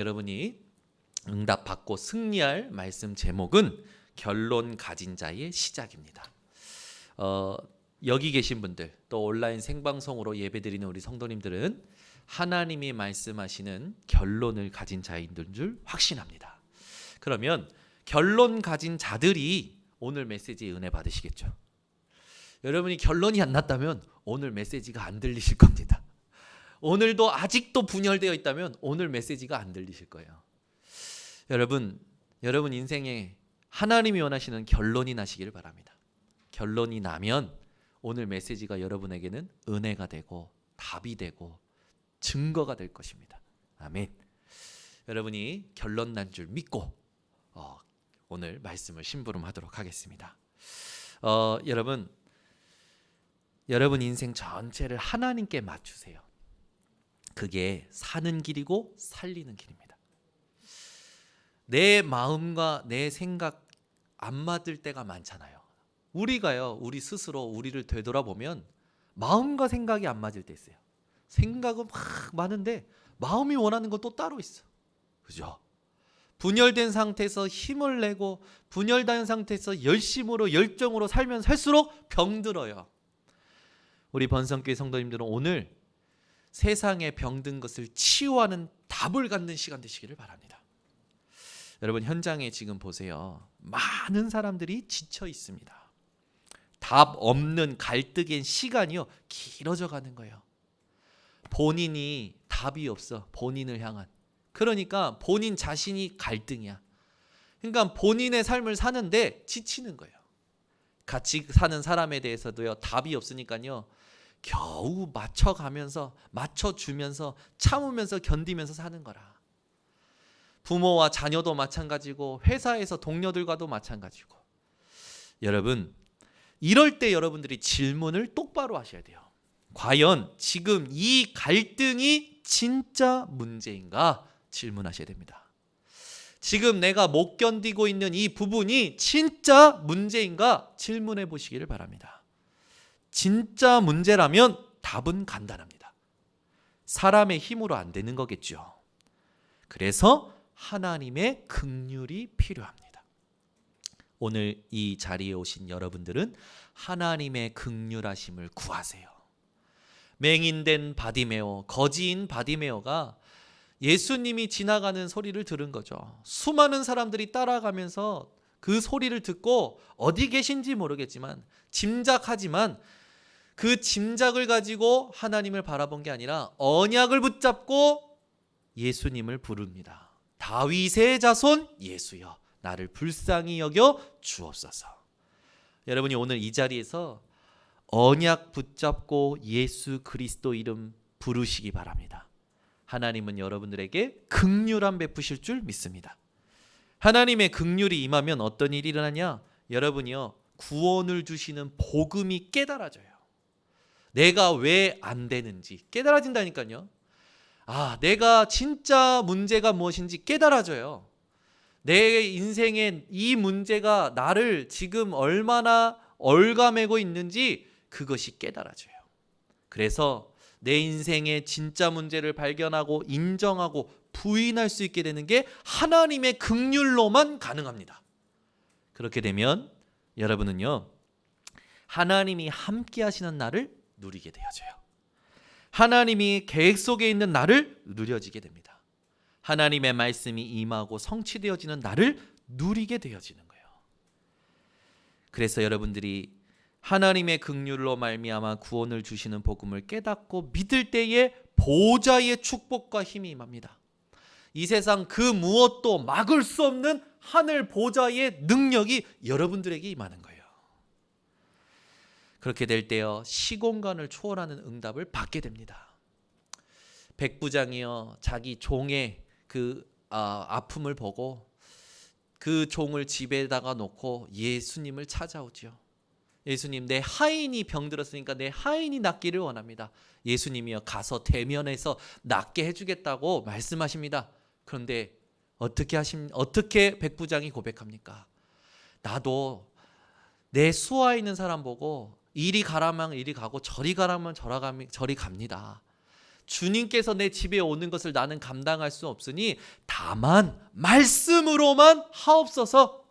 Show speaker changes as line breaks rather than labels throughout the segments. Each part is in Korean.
여러분이 응답받고 승리할 말씀 제목은 결론 가진 자의 시작입니다. 여기 계신 분들 또 온라인 생방송으로 예배드리는 우리 성도님들은 하나님이 말씀하시는 결론을 가진 자인 줄 확신합니다. 그러면 결론 가진 자들이 오늘 메시지의 은혜 받으시겠죠. 여러분이 결론이 안 났다면 오늘 메시지가 안 들리실 겁니다. 오늘도 아직도 분열되어 있다면 오늘 메시지가 안 들리실 거예요. 여러분 인생에 하나님이 원하시는 결론이 나시기를 바랍니다. 결론이 나면 오늘 메시지가 여러분에게는 은혜가 되고 답이 되고 증거가 될 것입니다. 아멘. 여러분이 결론 난 줄 믿고 오늘 말씀을 심부름하도록 하겠습니다. 여러분 인생 전체를 하나님께 맞추세요. 그게 사는 길이고 살리는 길입니다. 내 마음과 내 생각 안 맞을 때가 많잖아요. 우리 스스로 우리를 되돌아보면 마음과 생각이 안 맞을 때 있어요. 생각은 막 많은데 마음이 원하는 건 또 따로 있어. 그죠? 분열된 상태에서 힘을 내고 분열된 상태에서 열심으로 열정으로 살면 살수록 병들어요. 우리 번성교회 성도님들은 오늘 세상에 병든 것을 치유하는 답을 갖는 시간 되시기를 바랍니다. 여러분 현장에 지금 보세요. 많은 사람들이 지쳐 있습니다. 답 없는 갈등의 시간이요 길어져 가는 거예요. 본인이 답이 없어. 본인을 향한. 그러니까 본인 자신이 갈등이야. 그러니까 본인의 삶을 사는데 지치는 거예요. 같이 사는 사람에 대해서도요 답이 없으니까요 겨우 맞춰주면서 참으면서 견디면서 사는 거라. 부모와 자녀도 마찬가지고 회사에서 동료들과도 마찬가지고. 여러분 이럴 때 여러분들이 질문을 똑바로 하셔야 돼요. 과연 지금 이 갈등이 진짜 문제인가 질문하셔야 됩니다. 지금 내가 못 견디고 있는 이 부분이 진짜 문제인가 질문해 보시기를 바랍니다. 진짜 문제라면 답은 간단합니다. 사람의 힘으로 안 되는 거겠죠. 그래서 하나님의 긍휼이 필요합니다. 오늘 이 자리에 오신 여러분들은 하나님의 긍휼하심을 구하세요. 맹인된 바디메오, 거지인 바디메오가 예수님이 지나가는 소리를 들은 거죠. 수많은 사람들이 따라가면서 그 소리를 듣고 어디 계신지 모르겠지만 짐작하지만 그 짐작을 가지고 하나님을 바라본 게 아니라 언약을 붙잡고 예수님을 부릅니다. 다윗의 자손 예수여 나를 불쌍히 여겨 주옵소서. 여러분이 오늘 이 자리에서 언약 붙잡고 예수 그리스도 이름 부르시기 바랍니다. 하나님은 여러분들에게 긍휼함 베푸실 줄 믿습니다. 하나님의 긍휼이 임하면 어떤 일이 일어나냐? 여러분이요 구원을 주시는 복음이 깨달아져요. 내가 왜 안 되는지 깨달아진다니까요. 내가 진짜 문제가 무엇인지 깨달아져요. 내 인생의 이 문제가 나를 지금 얼마나 얽아매고 있는지 그것이 깨달아져요. 그래서 내 인생의 진짜 문제를 발견하고 인정하고 부인할 수 있게 되는 게 하나님의 긍휼로만 가능합니다. 그렇게 되면 여러분은요 하나님이 함께 하시는 날을 누리게 되어져요. 하나님이 계획 속에 있는 날을 누려지게 됩니다. 하나님의 말씀이 임하고 성취되어지는 날을 누리게 되어지는 거예요. 그래서 여러분들이 하나님의 긍휼로 말미암아 구원을 주시는 복음을 깨닫고 믿을 때에 보좌의 축복과 힘이 임합니다. 이 세상 그 무엇도 막을 수 없는 하늘 보좌의 능력이 여러분들에게 임하는 거예요. 그렇게 될 때요 시공간을 초월하는 응답을 받게 됩니다. 백부장이요 자기 종의 그 아픔을 보고 그 종을 집에다가 놓고 예수님을 찾아오죠. 예수님 내 하인이 병들었으니까 내 하인이 낫기를 원합니다. 예수님이요 가서 대면해서 낫게 해주겠다고 말씀하십니다. 그런데 어떻게 백부장이 고백합니까? 나도 내 수하에 있는 사람 보고 이리 가라면 이리 가고 저리 가라면 저리 갑니다. 주님께서 내 집에 오는 것을 나는 감당할 수 없으니 다만 말씀으로만 하옵소서.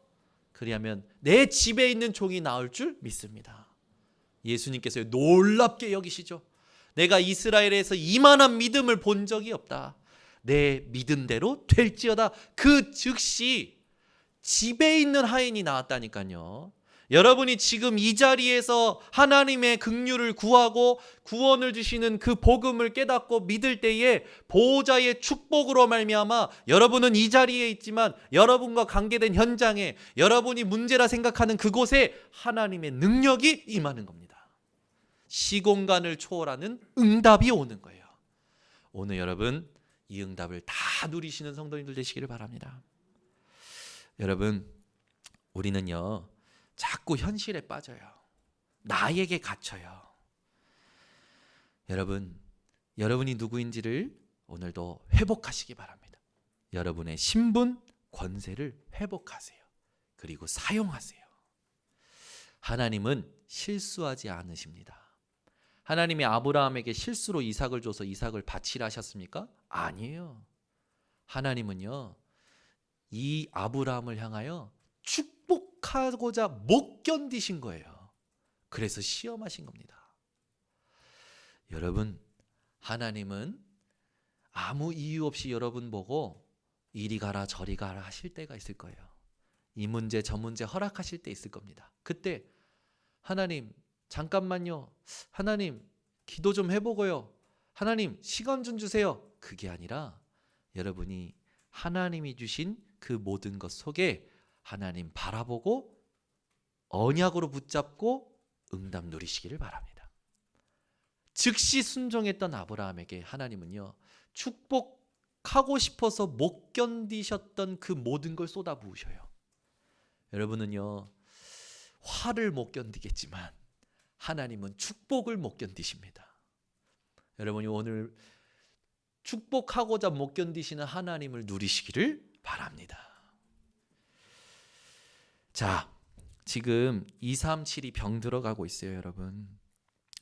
그리하면 내 집에 있는 종이 나올 줄 믿습니다. 예수님께서 놀랍게 여기시죠. 내가 이스라엘에서 이만한 믿음을 본 적이 없다. 내 믿음대로 될지어다. 그 즉시 집에 있는 하인이 나왔다니까요. 여러분이 지금 이 자리에서 하나님의 긍휼을 구하고 구원을 주시는 그 복음을 깨닫고 믿을 때에 보호자의 축복으로 말미암아 여러분은 이 자리에 있지만 여러분과 관계된 현장에 여러분이 문제라 생각하는 그곳에 하나님의 능력이 임하는 겁니다. 시공간을 초월하는 응답이 오는 거예요. 오늘 여러분 이 응답을 다 누리시는 성도님들 되시기를 바랍니다. 여러분, 우리는요 자꾸 현실에 빠져요. 나에게 갇혀요. 여러분이 누구인지를 오늘도 회복하시기 바랍니다. 여러분의 신분, 권세를 회복하세요. 그리고 사용하세요. 하나님은 실수하지 않으십니다. 하나님이 아브라함에게 실수로 이삭을 줘서 이삭을 바치라 하셨습니까? 아니에요. 하나님은요 이 아브라함을 향하여 축복하고자 못 견디신 거예요. 그래서 시험하신 겁니다. 여러분, 하나님은 아무 이유 없이 여러분 보고 이리 가라 저리 가라 하실 때가 있을 거예요. 이 문제 저 문제 허락하실 때 있을 겁니다. 그때 하나님 잠깐만요. 하나님 기도 좀 해보고요. 하나님 시간 좀 주세요. 그게 아니라 여러분이 하나님이 주신 그 모든 것 속에 하나님 바라보고 언약으로 붙잡고 응답 누리시기를 바랍니다. 즉시 순종했던 아브라함에게 하나님은요 축복하고 싶어서 못 견디셨던 그 모든 걸 쏟아부으셔요. 여러분은요 화를 못 견디겠지만 하나님은 축복을 못 견디십니다. 여러분이 오늘 축복하고자 못 견디시는 하나님을 누리시기를 바랍니다. 자, 지금 237이 병 들어가고 있어요, 여러분.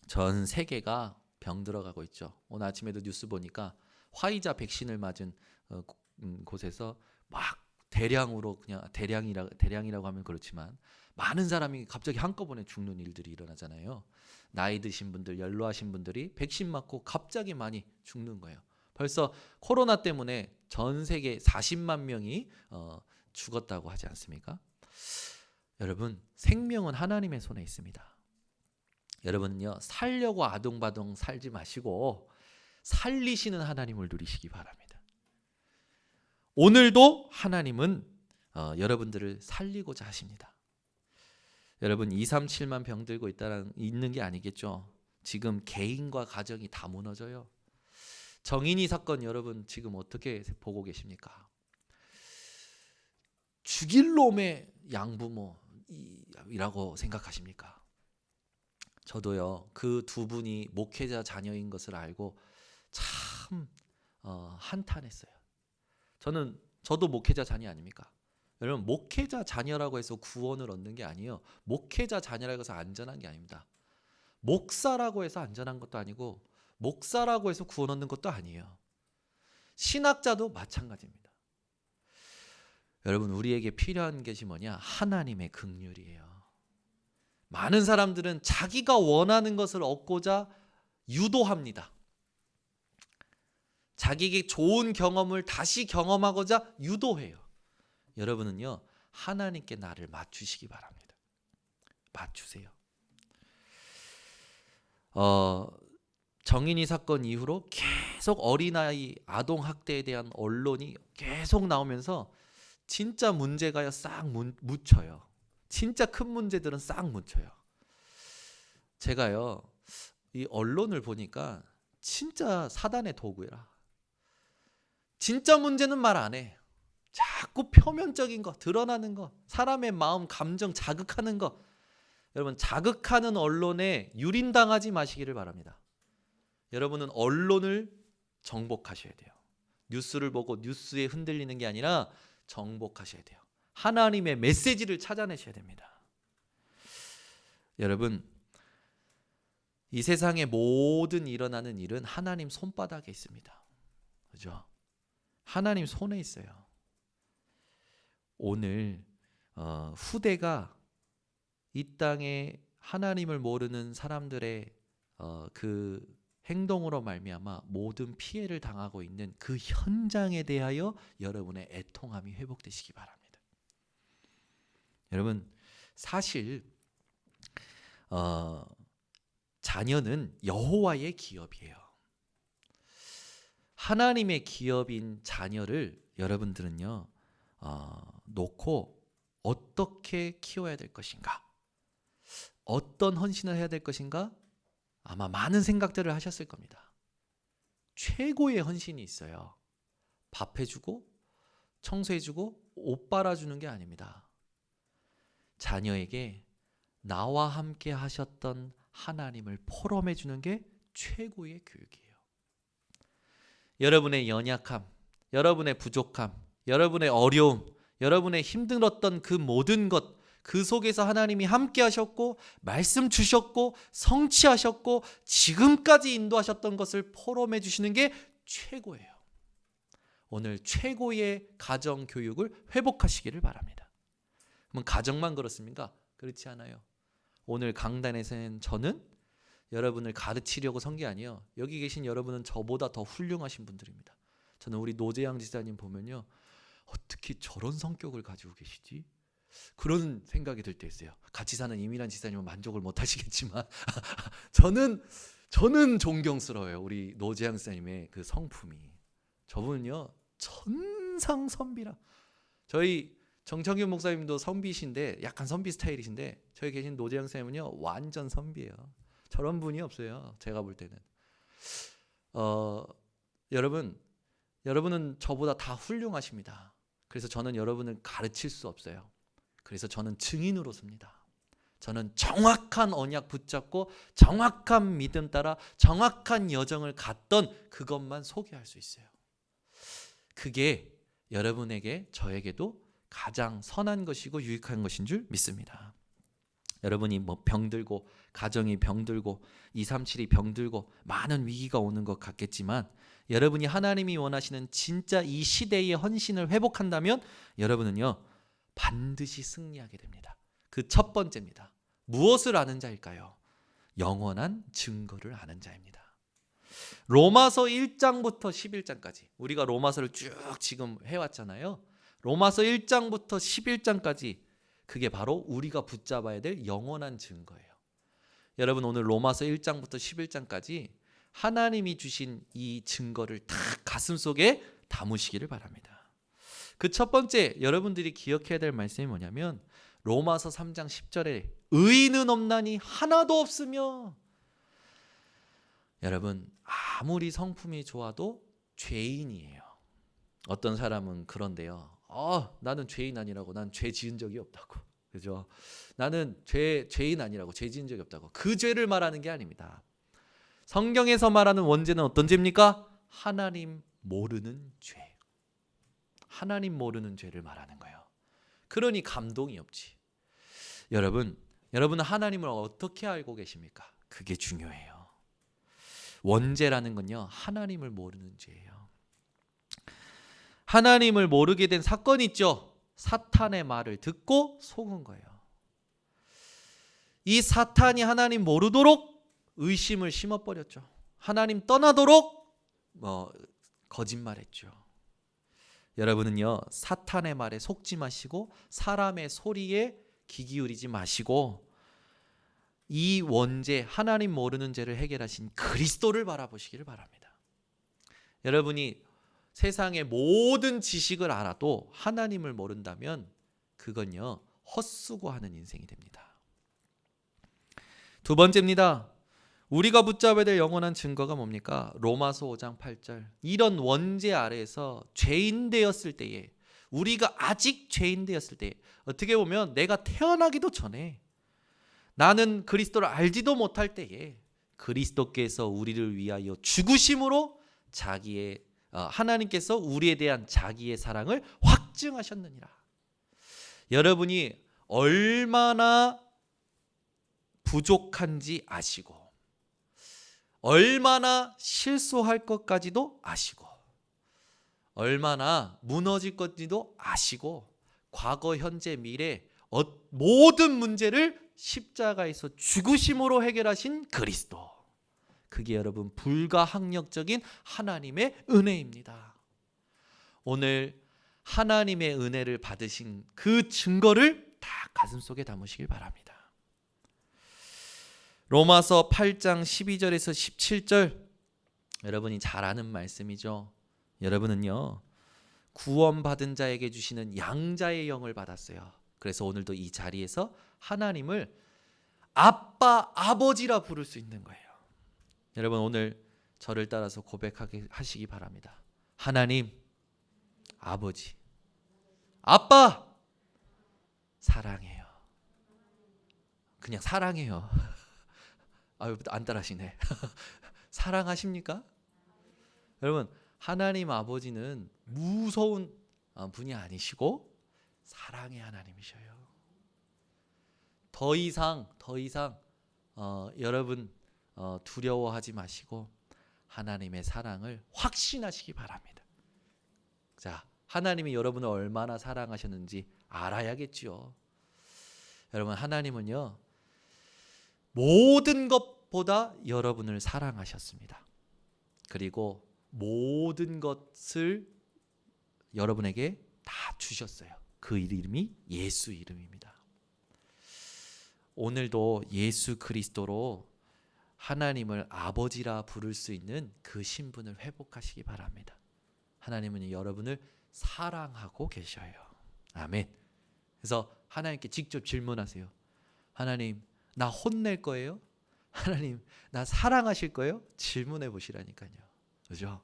전 세계가 병 들어가고 있죠. 오늘 아침에도 뉴스 보니까 화이자 백신을 맞은 곳에서 막 대량으로 그냥 대량이라고 하면 그렇지만 많은 사람이 갑자기 한꺼번에 죽는 일들이 일어나잖아요. 나이 드신 분들, 연로하신 분들이 백신 맞고 갑자기 많이 죽는 거예요. 벌써 코로나 때문에 전 세계 40만 명이 죽었다고 하지 않습니까? 여러분, 생명은 하나님의 손에 있습니다. 여러분은요, 살려고 아둥바둥 살지 마시고 살리시는 하나님을 누리시기 바랍니다. 오늘도 하나님은 여러분들을 살리고자 하십니다. 여러분 237만 병들고 있는 게 아니겠죠. 지금 개인과 가정이 다 무너져요. 정인이 사건 여러분 지금 어떻게 보고 계십니까? 죽일 놈의 양부모이라고 생각하십니까? 저도요 그 두 분이 목회자 자녀인 것을 알고 참 한탄했어요. 저도 목회자 자녀 아닙니까? 여러분 목회자 자녀라고 해서 구원을 얻는 게 아니에요. 목회자 자녀라고 해서 안전한 게 아닙니다. 목사라고 해서 안전한 것도 아니고 목사라고 해서 구원 얻는 것도 아니에요. 신학자도 마찬가지입니다. 여러분 우리에게 필요한 것이 뭐냐? 하나님의 긍휼이에요. 많은 사람들은 자기가 원하는 것을 얻고자 유도합니다. 자기에게 좋은 경험을 다시 경험하고자 유도해요. 여러분은요 하나님께 나를 맞추시기 바랍니다. 맞추세요. 정인이 사건 이후로 계속 어린아이 아동학대에 대한 언론이 계속 나오면서 진짜 문제가요 싹 묻혀요. 진짜 큰 문제들은 싹 묻혀요. 제가요 이 언론을 보니까 진짜 사단의 도구라. 진짜 문제는 말 안 해. 자꾸 표면적인 거, 드러나는 거, 사람의 마음, 감정 자극하는 거. 여러분 자극하는 언론에 유린당하지 마시기를 바랍니다. 여러분은 언론을 정복하셔야 돼요. 뉴스를 보고 뉴스에 흔들리는 게 아니라 정복하셔야 돼요. 하나님의 메시지를 찾아내셔야 됩니다. 여러분 이 세상의 모든 일어나는 일은 하나님 손바닥에 있습니다. 그죠? 하나님 손에 있어요. 오늘 후대가 이 땅에 하나님을 모르는 사람들의 그 행동으로 말미암아 모든 피해를 당하고 있는 그 현장에 대하여 여러분의 애통함이 회복되시기 바랍니다. 여러분, 사실 자녀는 여호와의 기업이에요. 하나님의 기업인 자녀를 여러분들은요 놓고 어떻게 키워야 될 것인가, 어떤 헌신을 해야 될 것인가, 아마 많은 생각들을 하셨을 겁니다. 최고의 헌신이 있어요. 밥 해주고 청소해주고 옷 빨아주는 게 아닙니다. 자녀에게 나와 함께 하셨던 하나님을 포럼해주는 게 최고의 교육이에요. 여러분의 연약함, 여러분의 부족함, 여러분의 어려움, 여러분의 힘들었던 그 모든 것, 그 속에서 하나님이 함께 하셨고 말씀 주셨고 성취하셨고 지금까지 인도하셨던 것을 포럼해 주시는 게 최고예요. 오늘 최고의 가정 교육을 회복하시기를 바랍니다. 그럼 가정만 그렇습니까? 그렇지 않아요. 오늘 강단에서는 저는 여러분을 가르치려고 선 게 아니에요. 여기 계신 여러분은 저보다 더 훌륭하신 분들입니다. 저는 우리 노재양 지사님 보면요, 어떻게 저런 성격을 가지고 계시지? 그런 생각이 들 때 있어요. 같이 사는 이미란 지사님은 만족을 못 하시겠지만 저는 존경스러워요. 우리 노재양 지사님의 그 성품이. 저분은요 천상선비라. 저희 정청균 목사님도 선비신데 약간 선비 스타일이신데 저희 계신 노재양 지사님은요 완전 선비예요. 저런 분이 없어요. 제가 볼 때는. 여러분은 저보다 다 훌륭하십니다. 그래서 저는 여러분을 가르칠 수 없어요. 그래서 저는 증인으로 섭니다. 저는 정확한 언약 붙잡고 정확한 믿음 따라 정확한 여정을 갔던 그것만 소개할 수 있어요. 그게 여러분에게 저에게도 가장 선한 것이고 유익한 것인 줄 믿습니다. 여러분이 뭐 병들고 가정이 병들고 237이 병들고 많은 위기가 오는 것 같겠지만 여러분이 하나님이 원하시는 진짜 이 시대의 헌신을 회복한다면 여러분은요 반드시 승리하게 됩니다. 그 첫 번째입니다. 무엇을 아는 자일까요? 영원한 증거를 아는 자입니다. 로마서 1장부터 11장까지 우리가 로마서를 쭉 지금 해왔잖아요. 로마서 1장부터 11장까지 그게 바로 우리가 붙잡아야 될 영원한 증거예요. 여러분 오늘 로마서 1장부터 11장까지 하나님이 주신 이 증거를 다 가슴속에 담으시기를 바랍니다. 그 첫 번째 여러분들이 기억해야 될 말씀이 뭐냐면 로마서 3장 10절에 의인은 없나니 하나도 없으며, 여러분 아무리 성품이 좋아도 죄인이에요. 어떤 사람은 그런데요. 나는 죄인 아니라고. 난 죄 지은 적이 없다고. 그죠? 나는 죄인 아니라고. 죄 지은 적이 없다고. 그 죄를 말하는 게 아닙니다. 성경에서 말하는 원죄는 어떤 죄입니까? 하나님 모르는 죄. 하나님 모르는 죄를 말하는 거예요. 그러니 감동이 없지. 여러분은 하나님을 어떻게 알고 계십니까? 그게 중요해요. 원죄라는 건요, 하나님을 모르는 죄예요. 하나님을 모르게 된 사건이 있죠. 사탄의 말을 듣고 속은 거예요. 이 사탄이 하나님 모르도록 의심을 심어버렸죠. 하나님 떠나도록 거짓말했죠. 여러분은요 사탄의 말에 속지 마시고 사람의 소리에 귀 기울이지 마시고 이 원죄, 하나님 모르는 죄를 해결하신 그리스도를 바라보시기를 바랍니다. 여러분이 세상의 모든 지식을 알아도 하나님을 모른다면 그건요 헛수고하는 인생이 됩니다. 두 번째입니다. 우리가 붙잡아야 될 영원한 증거가 뭡니까? 로마서 5장 8절. 이런 원죄 아래에서 죄인 되었을 때에, 우리가 아직 죄인 되었을 때에, 어떻게 보면 내가 태어나기도 전에 나는 그리스도를 알지도 못할 때에 그리스도께서 우리를 위하여 죽으심으로 하나님께서 우리에 대한 자기의 사랑을 확증하셨느니라. 여러분이 얼마나 부족한지 아시고 얼마나 실수할 것까지도 아시고 얼마나 무너질 것지도 아시고 과거, 현재, 미래 모든 문제를 십자가에서 죽으심으로 해결하신 그리스도. 그게 여러분 불가항력적인 하나님의 은혜입니다. 오늘 하나님의 은혜를 받으신 그 증거를 다 가슴속에 담으시길 바랍니다. 로마서 8장 12절에서 17절 여러분이 잘 아는 말씀이죠. 여러분은요 구원받은 자에게 주시는 양자의 영을 받았어요. 그래서 오늘도 이 자리에서 하나님을 아빠, 아버지라 부를 수 있는 거예요. 여러분 오늘 저를 따라서 고백하게 하시기 바랍니다. 하나님, 아버지, 아빠, 사랑해요. 그냥 사랑해요. 아유, 안 따라하시네. 사랑하십니까? 여러분 하나님 아버지는 무서운 분이 아니시고 사랑의 하나님이셔요. 더 이상 여러분 두려워하지 마시고 하나님의 사랑을 확신하시기 바랍니다. 자, 하나님이 여러분을 얼마나 사랑하셨는지 알아야겠죠. 여러분 하나님은요 모든 것보다 여러분을 사랑하셨습니다. 그리고 모든 것을 여러분에게 다 주셨어요. 그 이름이 예수 이름입니다. 오늘도 예수 그리스도로 하나님을 아버지라 부를 수 있는 그 신분을 회복하시기 바랍니다. 하나님은 여러분을 사랑하고 계셔요. 아멘. 그래서 하나님께 직접 질문하세요. 하나님, 나 혼낼 거예요? 하나님, 나 사랑하실 거예요? 질문해 보시라니까요. 그죠?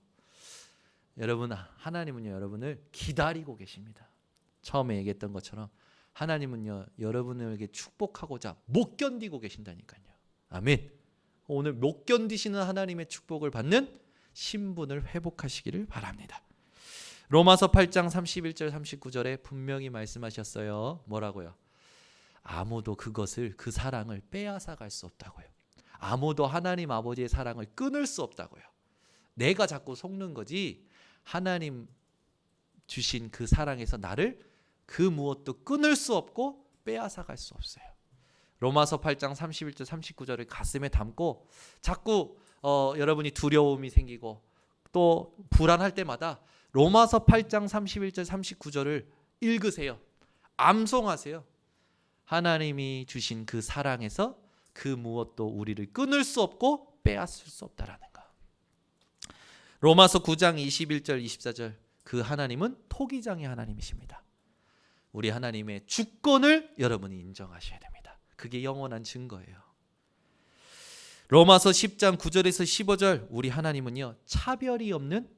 여러분, 하나님은요 여러분을 기다리고 계십니다. 처음에 얘기했던 것처럼 하나님은요 여러분에게 축복하고자 못 견디고 계신다니까요. 아멘. 오늘 못 견디시는 하나님의 축복을 받는 신분을 회복하시기를 바랍니다. 로마서 8장 31절 39절에 분명히 말씀하셨어요. 뭐라고요? 아무도 그것을, 그 사랑을 빼앗아 갈 수 없다고요. 아무도 하나님 아버지의 사랑을 끊을 수 없다고요. 내가 자꾸 속는 거지 하나님 주신 그 사랑에서 나를 그 무엇도 끊을 수 없고 빼앗아 갈 수 없어요. 로마서 8장 31절 39절을 가슴에 담고 자꾸 여러분이 두려움이 생기고 또 불안할 때마다 로마서 8장 31절 39절을 읽으세요. 암송하세요. 하나님이 주신 그 사랑에서 그 무엇도 우리를 끊을 수 없고 빼앗을 수 없다라는 거. 로마서 9장 21절 24절 그 하나님은 토기장의 하나님이십니다. 우리 하나님의 주권을 여러분이 인정하셔야 됩니다. 그게 영원한 증거예요. 로마서 10장 9절에서 15절 우리 하나님은요 차별이 없는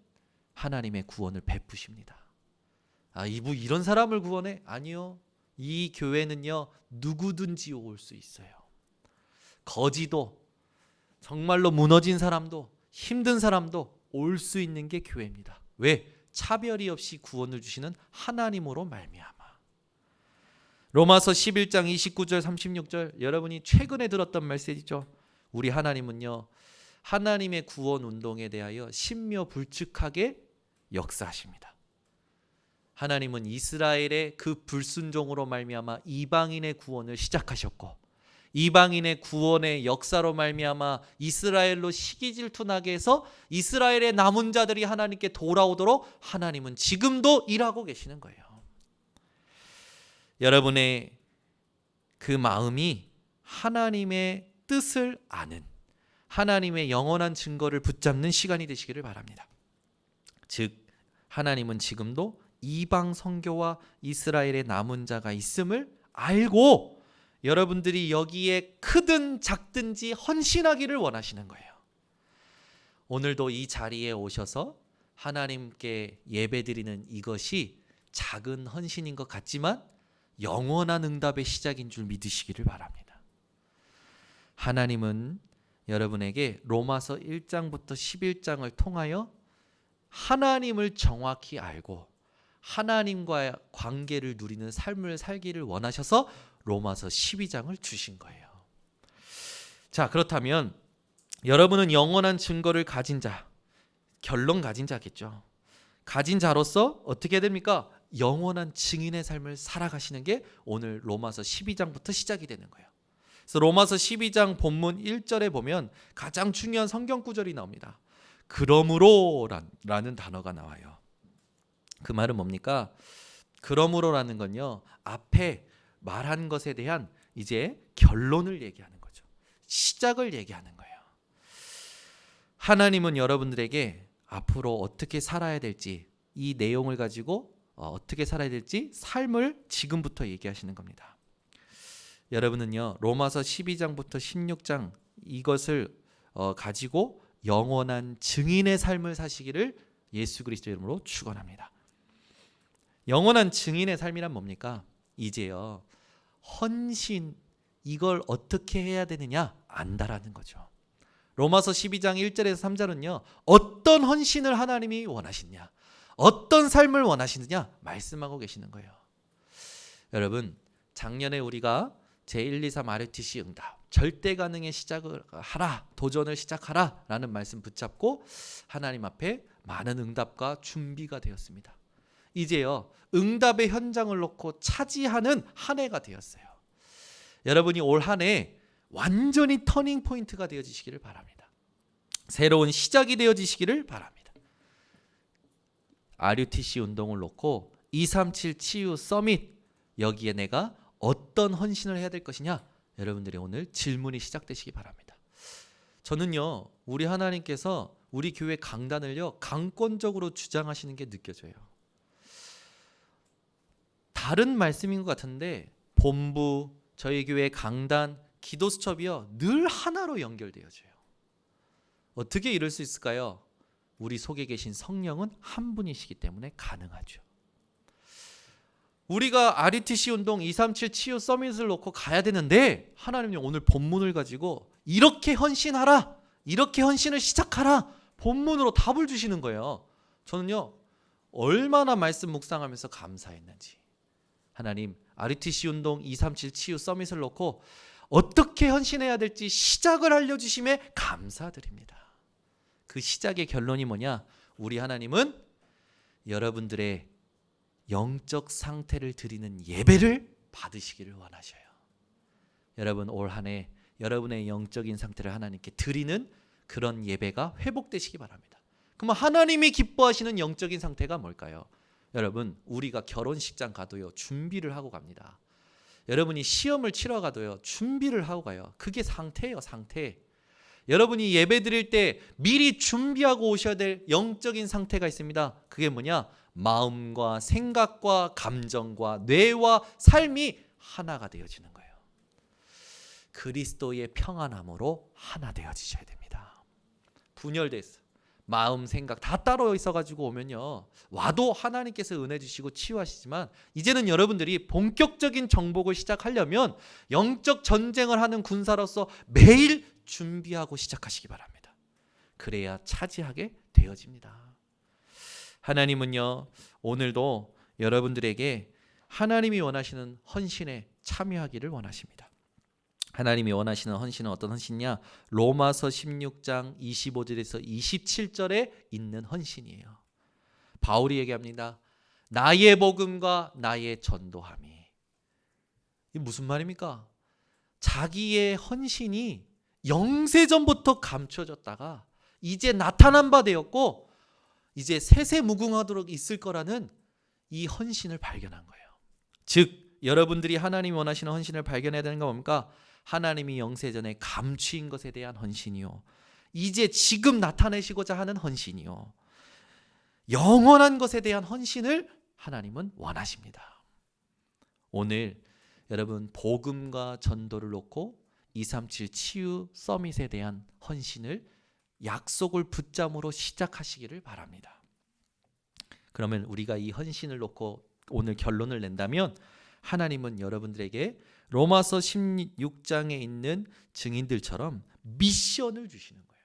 하나님의 구원을 베푸십니다. 이런 사람을 구원해? 아니요. 이 교회는요 누구든지 올 수 있어요. 거지도 정말로 무너진 사람도 힘든 사람도 올 수 있는 게 교회입니다. 왜? 차별이 없이 구원을 주시는 하나님으로 말미암아. 로마서 11장 29절 36절 여러분이 최근에 들었던 메시지죠. 우리 하나님은요 하나님의 구원 운동에 대하여 신묘불측하게 역사하십니다. 하나님은 이스라엘의 그 불순종으로 말미암아 이방인의 구원을 시작하셨고 이방인의 구원의 역사로 말미암아 이스라엘로 시기질투나게 해서 이스라엘의 남은 자들이 하나님께 돌아오도록 하나님은 지금도 일하고 계시는 거예요. 여러분의 그 마음이 하나님의 뜻을 아는 하나님의 영원한 증거를 붙잡는 시간이 되시기를 바랍니다. 즉 하나님은 지금도 이방 선교와 이스라엘의 남은 자가 있음을 알고 여러분들이 여기에 크든 작든지 헌신하기를 원하시는 거예요. 오늘도 이 자리에 오셔서 하나님께 예배드리는 이것이 작은 헌신인 것 같지만 영원한 응답의 시작인 줄 믿으시기를 바랍니다. 하나님은 여러분에게 로마서 1장부터 11장을 통하여 하나님을 정확히 알고 하나님과의 관계를 누리는 삶을 살기를 원하셔서 로마서 12장을 주신 거예요. 자, 그렇다면 여러분은 영원한 증거를 가진 자, 결론 가진 자겠죠. 가진 자로서 어떻게 됩니까? 영원한 증인의 삶을 살아가시는 게 오늘 로마서 12장부터 시작이 되는 거예요. 그래서 로마서 12장 본문 1절에 보면 가장 중요한 성경 구절이 나옵니다. 그러므로라는 단어가 나와요. 그 말은 뭡니까? 그러므로라는 건요, 앞에 말한 것에 대한 이제 결론을 얘기하는 거죠. 시작을 얘기하는 거예요. 하나님은 여러분들에게 앞으로 어떻게 살아야 될지, 이 내용을 가지고 어떻게 살아야 될지 삶을 지금부터 얘기하시는 겁니다. 여러분은요, 로마서 12장부터 16장 이것을 가지고 영원한 증인의 삶을 사시기를 예수 그리스도 이름으로 축원합니다. 영원한 증인의 삶이란 뭡니까? 이제요, 헌신, 이걸 어떻게 해야 되느냐 안다라는 거죠. 로마서 12장 1절에서 3절은요, 어떤 헌신을 하나님이 원하시냐, 어떤 삶을 원하시느냐 말씀하고 계시는 거예요. 여러분, 작년에 우리가 제123 RUTC 응답, 절대 가능의 시작을 하라, 도전을 시작하라 라는 말씀 붙잡고 하나님 앞에 많은 응답과 준비가 되었습니다. 이제요, 응답의 현장을 놓고 차지하는 한 해가 되었어요. 여러분이 올 한 해 완전히 터닝 포인트가 되어지시기를 바랍니다. 새로운 시작이 되어지시기를 바랍니다. RUTC 운동을 놓고 237 치유 서밋, 여기에 내가 어떤 헌신을 해야 될 것이냐, 여러분들이 오늘 질문이 시작되시기 바랍니다. 저는요, 우리 하나님께서 우리 교회 강단을요 강권적으로 주장하시는 게 느껴져요. 다른 말씀인 것 같은데 본부, 저희 교회 강단, 기도 수첩이요 늘 하나로 연결되어져요. 어떻게 이럴 수 있을까요? 우리 속에 계신 성령은 한 분이시기 때문에 가능하죠. 우리가 RUTC 운동 237 치유 서밋을 놓고 가야 되는데 하나님이 오늘 본문을 가지고 이렇게 헌신하라, 이렇게 헌신을 시작하라, 본문으로 답을 주시는 거예요. 저는요, 얼마나 말씀 묵상하면서 감사했는지. 하나님, RUTC 운동 237 치유 서밋을 놓고 어떻게 헌신해야 될지 시작을 알려주심에 감사드립니다. 그 시작의 결론이 뭐냐? 우리 하나님은 여러분들의 영적 상태를 드리는 예배를 받으시기를 원하셔요. 여러분, 올 한 해 여러분의 영적인 상태를 하나님께 드리는 그런 예배가 회복되시기 바랍니다. 그럼 하나님이 기뻐하시는 영적인 상태가 뭘까요? 여러분, 우리가 결혼식장 가도요 준비를 하고 갑니다. 여러분이 시험을 치러 가도요 준비를 하고 가요. 그게 상태예요, 상태. 여러분이 예배 드릴 때 미리 준비하고 오셔야 될 영적인 상태가 있습니다. 그게 뭐냐? 마음과 생각과 감정과 뇌와 삶이 하나가 되어지는 거예요. 그리스도의 평안함으로 하나 되어지셔야 됩니다. 분열됐어. 마음, 생각 다 따로 있어가지고 오면요, 와도 하나님께서 은혜 주시고 치유하시지만 이제는 여러분들이 본격적인 정복을 시작하려면 영적 전쟁을 하는 군사로서 매일 준비하고 시작하시기 바랍니다. 그래야 차지하게 되어집니다. 하나님은요, 오늘도 여러분들에게 하나님이 원하시는 헌신에 참여하기를 원하십니다. 하나님이 원하시는 헌신은 어떤 헌신이냐? 로마서 16장 25절에서 27절에 있는 헌신이에요. 바울이 얘기합니다. 나의 복음과 나의 전도함이. 이게 무슨 말입니까? 자기의 헌신이 영세전부터 감춰졌다가 이제 나타난 바 되었고 이제 세세무궁하도록 있을 거라는 이 헌신을 발견한 거예요. 즉 여러분들이 하나님이 원하시는 헌신을 발견해야 되는 건 뭡니까? 하나님이 영세전에 감추인 것에 대한 헌신이요, 이제 지금 나타내시고자 하는 헌신이요, 영원한 것에 대한 헌신을 하나님은 원하십니다. 오늘 여러분 복음과 전도를 놓고 237 치유 서밋에 대한 헌신을 약속을 붙잡으로 시작하시기를 바랍니다. 그러면 우리가 이 헌신을 놓고 오늘 결론을 낸다면 하나님은 여러분들에게 로마서 16장에 있는 증인들처럼 미션을 주시는 거예요.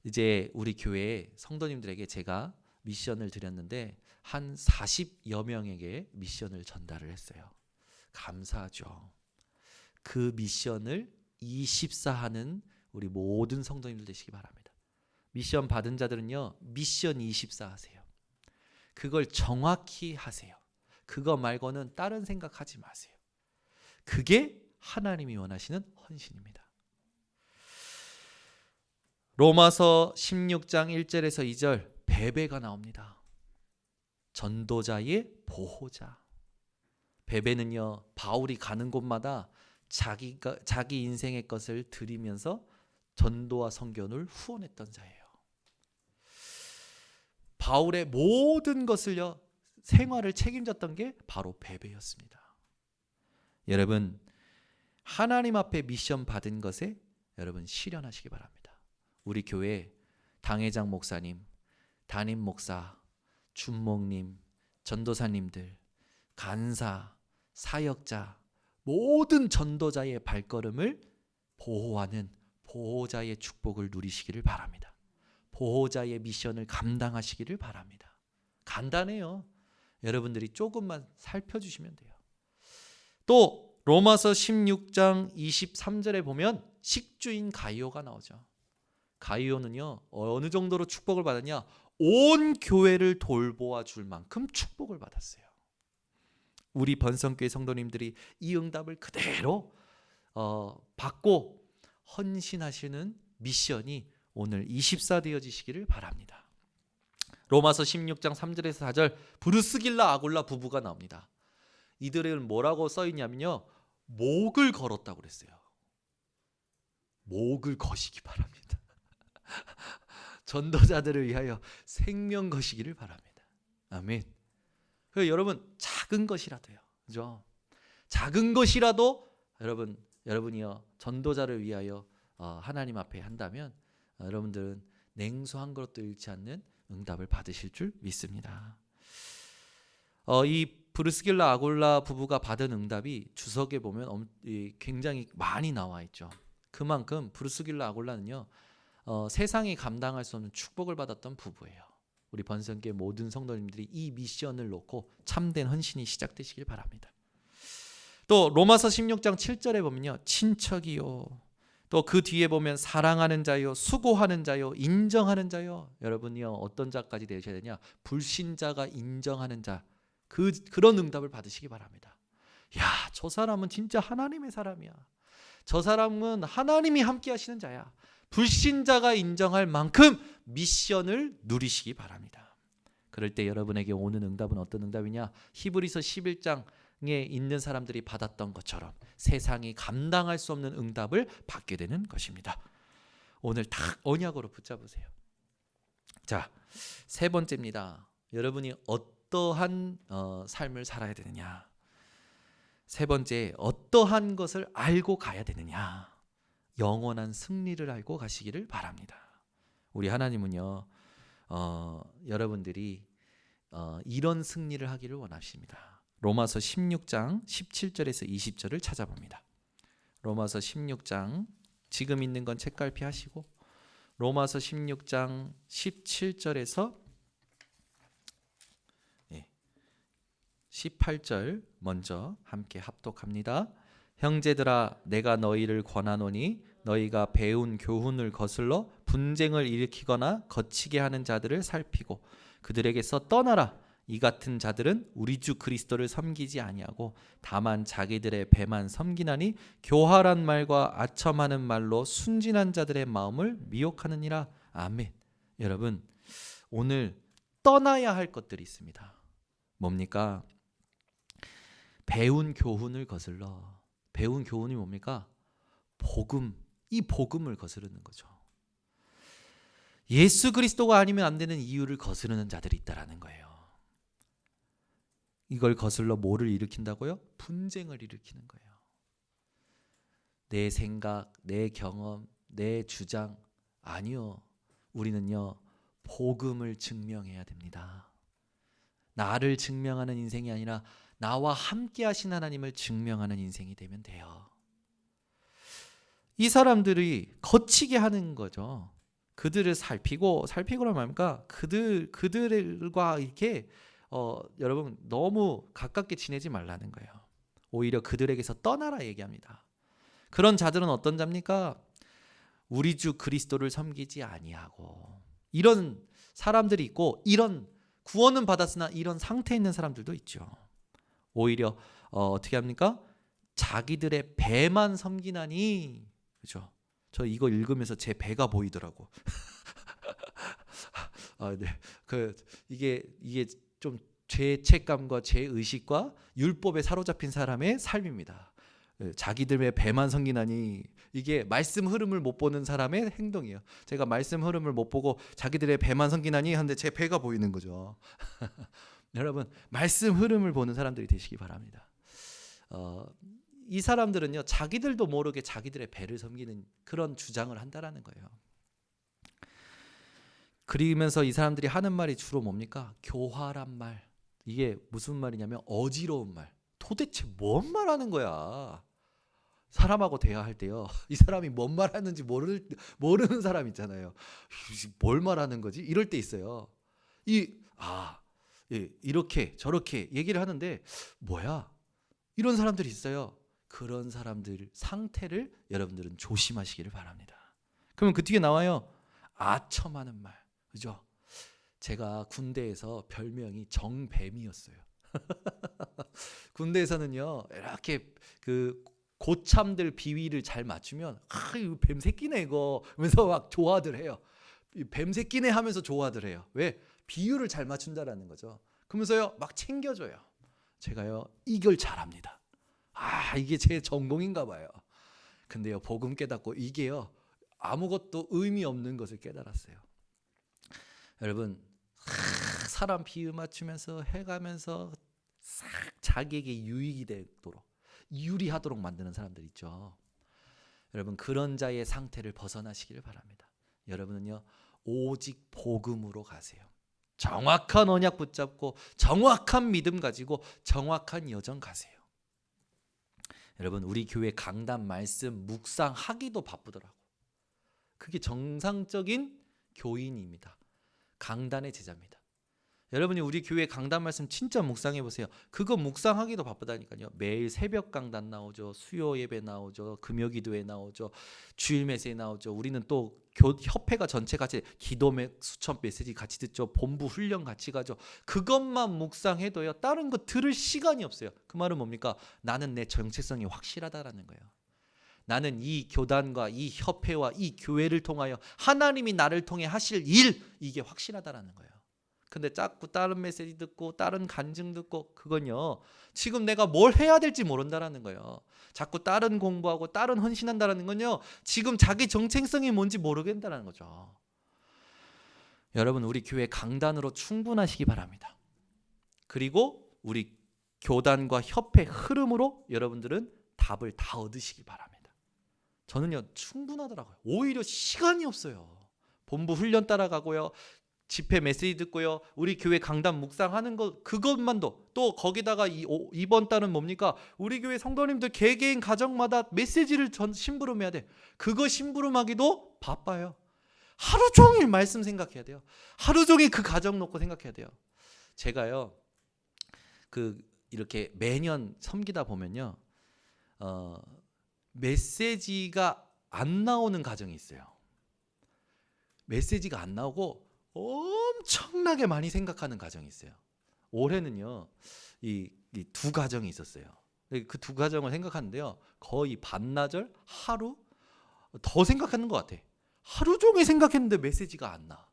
이제 우리 교회 성도님들에게 제가 미션을 드렸는데 한 40여 명에게 미션을 전달을 했어요. 감사하죠. 그 미션을 24하는 우리 모든 성도님들 되시기 바랍니다. 미션 받은 자들은요, 미션 24 하세요. 그걸 정확히 하세요. 그거 말고는 다른 생각하지 마세요. 그게 하나님이 원하시는 헌신입니다. 로마서 16장 1절에서 2절 베베가 나옵니다. 전도자의 보호자. 베베는요, 바울이 가는 곳마다 자기 인생의 것을 드리면서 전도와 선교를 후원했던 자예요. 바울의 모든 것을요, 생활을 책임졌던 게 바로 베베였습니다. 여러분, 하나님 앞에 미션 받은 것에 여러분 실현하시기 바랍니다. 우리 교회 당회장 목사님, 담임 목사, 준목님, 전도사님들, 간사, 사역자, 모든 전도자의 발걸음을 보호하는 보호자의 축복을 누리시기를 바랍니다. 보호자의 미션을 감당하시기를 바랍니다. 간단해요. 여러분들이 조금만 살펴주시면 돼요. 또 로마서 16장 23절에 보면 식주인 가이오가 나오죠. 가이오는요, 어느 정도로 축복을 받았냐? 온 교회를 돌보아 줄 만큼 축복을 받았어요. 우리 번성교회 성도님들이 이 응답을 그대로 받고 헌신하시는 미션이 오늘 24 되어지시기를 바랍니다. 로마서 16장 3절에서 4절 브루스길라 아굴라 부부가 나옵니다. 이들은 뭐라고 써있냐면요, 목을 걸었다고 그랬어요. 목을 거시기 바랍니다. 전도자들을 위하여 생명 거시기를 바랍니다. 아멘. 여러분, 작은 것이라도요, 그죠? 작은 것이라도 여러분이요, 전도자를 위하여 하나님 앞에 한다면 여러분들은 냉수 한 그릇도 잃지 않는 응답을 받으실 줄 믿습니다. 이 브루스길라 아굴라 부부가 받은 응답이 주석에 보면 굉장히 많이 나와 있죠. 그만큼 브루스길라 아굴라는요, 세상이 감당할 수 없는 축복을 받았던 부부예요. 우리 번성교회 모든 성도님들이 이 미션을 놓고 참된 헌신이 시작되시길 바랍니다. 또 로마서 16장 7절에 보면요, 친척이요, 또 그 뒤에 보면 사랑하는 자요, 수고하는 자요, 인정하는 자요. 여러분이요, 어떤 자까지 되셔야 되냐? 불신자가 인정하는 자, 그런 응답을 받으시기 바랍니다. 야, 저 사람은 진짜 하나님의 사람이야. 저 사람은 하나님이 함께 하시는 자야. 불신자가 인정할 만큼 미션을 누리시기 바랍니다. 그럴 때 여러분에게 오는 응답은 어떤 응답이냐? 히브리서 11장에 있는 사람들이 받았던 것처럼 세상이 감당할 수 없는 응답을 받게 되는 것입니다. 오늘 딱 언약으로 붙잡으세요. 자, 세 번째입니다. 여러분이 어떠한 삶을 살아야 되느냐? 세 번째, 어떠한 것을 알고 가야 되느냐? 영원한 승리를 알고 가시기를 바랍니다. 우리 하나님은요, 여러분들이 이런 승리를 하기를 원하십니다. 로마서 16장 17절에서 20절을 찾아봅니다. 로마서 16장, 지금 있는 건 책갈피 하시고 로마서 16장 17절에서 18절 먼저 함께 합독합니다. 형제들아, 내가 너희를 권하노니 너희가 배운 교훈을 거슬러 분쟁을 일으키거나 거치게 하는 자들을 살피고 그들에게서 떠나라. 이 같은 자들은 우리 주 그리스도를 섬기지 아니하고 다만 자기들의 배만 섬기나니 교활한 말과 아첨하는 말로 순진한 자들의 마음을 미혹하느니라. 아멘. 여러분, 오늘 떠나야 할 것들이 있습니다. 뭡니까? 배운 교훈을 거슬러. 배운 교훈이 뭡니까? 복음. 이 복음을 거스르는 거죠. 예수 그리스도가 아니면 안 되는 이유를 거스르는 자들이 있다라는 거예요. 이걸 거슬러 뭐를 일으킨다고요? 분쟁을 일으키는 거예요. 내 생각, 내 경험, 내 주장, 아니요. 우리는요, 복음을 증명해야 됩니다. 나를 증명하는 인생이 아니라 나와 함께 하신 하나님을 증명하는 인생이 되면 돼요. 이 사람들이 거치게 하는 거죠. 그들을 살피고란 말입니까? 그들과 이렇게 여러분 너무 가깝게 지내지 말라는 거예요. 오히려 그들에게서 떠나라 얘기합니다. 그런 자들은 어떤 자입니까? 우리 주 그리스도를 섬기지 아니하고, 이런 사람들이 있고, 이런 구원은 받았으나 이런 상태에 있는 사람들도 있죠. 오히려 어떻게 합니까? 자기들의 배만 섬기나니. 그죠? 저 이거 읽으면서 제 배가 보이더라고. 네. 이게 좀 죄책감과 죄의식과 율법에 사로잡힌 사람의 삶입니다. 자기들의 배만 섬기나니, 이게 말씀 흐름을 못 보는 사람의 행동이에요. 제가 말씀 흐름을 못 보고 자기들의 배만 섬기나니 하는데 제 배가 보이는 거죠. 여러분, 말씀 흐름을 보는 사람들이 되시기 바랍니다. 이 사람들은요, 자기들도 모르게 자기들의 배를 섬기는 그런 주장을 한다라는 거예요. 그러면서 이 사람들이 하는 말이 주로 뭡니까? 교활한 말. 이게 무슨 말이냐면 어지러운 말. 도대체 뭔 말하는 거야? 사람하고 대화할 때요, 이 사람이 뭔 말하는지 모르는 사람 있잖아요. 뭘 말하는 거지? 이럴 때 있어요. 이렇게 저렇게 얘기를 하는데 뭐야? 이런 사람들이 있어요. 그런 사람들 상태를 여러분들은 조심하시기를 바랍니다. 그러면 그 뒤에 나와요. 아첨하는 말. 그죠? 제가 군대에서 별명이 정뱀이었어요. 군대에서는요, 이렇게 그 고참들 비위를 잘 맞추면 이거 뱀새끼네 이거 하면서 막 좋아들 해요. 뱀새끼네 하면서 좋아들 해요. 왜? 비율을 잘 맞춘다라는 거죠. 그러면서요 막 챙겨줘요. 제가요 이걸 잘합니다. 이게 제 전공인가 봐요. 근데요, 복음 깨닫고 이게요 아무것도 의미 없는 것을 깨달았어요. 여러분, 사람 비유 맞추면서 해가면서 싹 자기에게 유익이 되도록, 유리하도록 만드는 사람들 있죠. 여러분, 그런 자의 상태를 벗어나시기를 바랍니다. 여러분은요, 오직 복음으로 가세요. 정확한 언약 붙잡고 정확한 믿음 가지고 정확한 여정 가세요. 여러분, 우리 교회 강단 말씀 묵상하기도 바쁘더라고. 그게 정상적인 교인입니다. 강단의 제자입니다. 여러분이 우리 교회 강단 말씀 진짜 묵상해 보세요. 그거 묵상하기도 바쁘다니까요. 매일 새벽 강단 나오죠. 수요 예배 나오죠. 금요 기도회 나오죠. 주일 메시지 나오죠. 우리는 또 협회가 전체 같이 기도 수천 메시지 같이 듣죠. 본부 훈련 같이 가죠. 그것만 묵상해도요, 다른 거 들을 시간이 없어요. 그 말은 뭡니까? 나는 내 정체성이 확실하다라는 거예요. 나는 이 교단과 이 협회와 이 교회를 통하여 하나님이 나를 통해 하실 일, 이게 확실하다라는 거예요. 근데 자꾸 다른 메시지 듣고 다른 간증 듣고, 그건요 지금 내가 뭘 해야 될지 모른다라는 거예요. 자꾸 다른 공부하고 다른 헌신한다라는 건요 지금 자기 정체성이 뭔지 모르겠다는 거죠. 여러분, 우리 교회 강단으로 충분하시기 바랍니다. 그리고 우리 교단과 협회 흐름으로 여러분들은 답을 다 얻으시기 바랍니다. 저는요 충분하더라고요. 오히려 시간이 없어요. 본부 훈련 따라가고요, 집회 메시지 듣고요, 우리 교회 강단 묵상하는 것, 그것만도, 또 거기다가 이번 달은 뭡니까? 우리 교회 성도님들 개개인 가정마다 메시지를 심부름해야 돼. 그거 심부름하기도 바빠요. 하루 종일 말씀 생각해야 돼요. 하루 종일 그 가정 놓고 생각해야 돼요. 제가요 이렇게 매년 섬기다 보면요, 메시지가 안 나오는 가정이 있어요. 메시지가 안 나오고 엄청나게 많이 생각하는 가정이 있어요. 올해는요 이 두 가정이 있었어요. 그 두 가정을 생각하는데요, 거의 반나절 하루 더 생각하는 것 같아. 하루 종일 생각했는데 메시지가 안 나.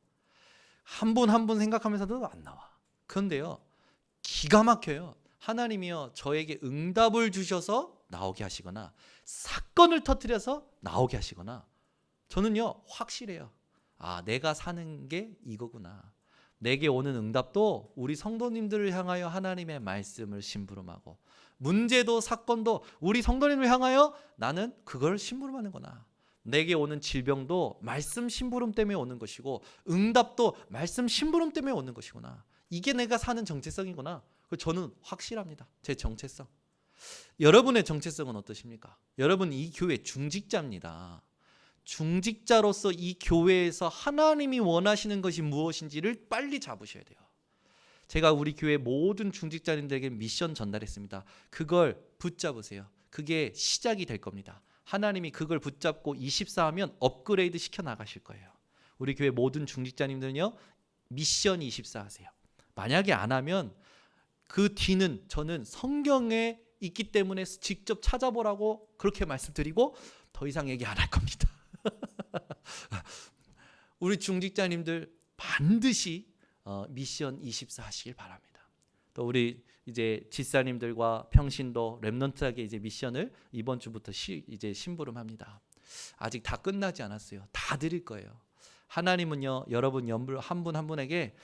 한 분 한 분 생각하면서도 안 나와. 그런데요 기가 막혀요. 하나님이요 저에게 응답을 주셔서 나오게 하시거나 사건을 터뜨려서 나오게 하시거나, 저는요 확실해요. 내가 사는 게 이거구나. 내게 오는 응답도 우리 성도님들을 향하여 하나님의 말씀을 심부름하고, 문제도 사건도 우리 성도님을 향하여 나는 그걸 심부름하는구나. 내게 오는 질병도 말씀 심부름 때문에 오는 것이고, 응답도 말씀 심부름 때문에 오는 것이구나. 이게 내가 사는 정체성이구나. 저는 확실합니다. 제 정체성. 여러분의 정체성은 어떠십니까? 여러분 이 교회 중직자입니다. 중직자로서 이 교회에서 하나님이 원하시는 것이 무엇인지를 빨리 잡으셔야 돼요. 제가 우리 교회 모든 중직자님들에게 미션 전달했습니다. 그걸 붙잡으세요. 그게 시작이 될 겁니다. 하나님이 그걸 붙잡고 24 하면 업그레이드 시켜 나가실 거예요. 우리 교회 모든 중직자님들은요, 미션 24 하세요. 만약에 안 하면 그 뒤는 저는 성경에 있기 때문에 직접 찾아보라고 그렇게 말씀드리고 더 이상 얘기 안 할 겁니다. 우리 중직자님들 반드시 미션 24 하시길 바랍니다. 또 우리 이제 집사님들과 평신도 렘넌트에게 이제 미션을 이번 주부터 이제 심부름합니다. 아직 다 끝나지 않았어요. 다 드릴 거예요. 하나님은요, 여러분 한 분 한 분에게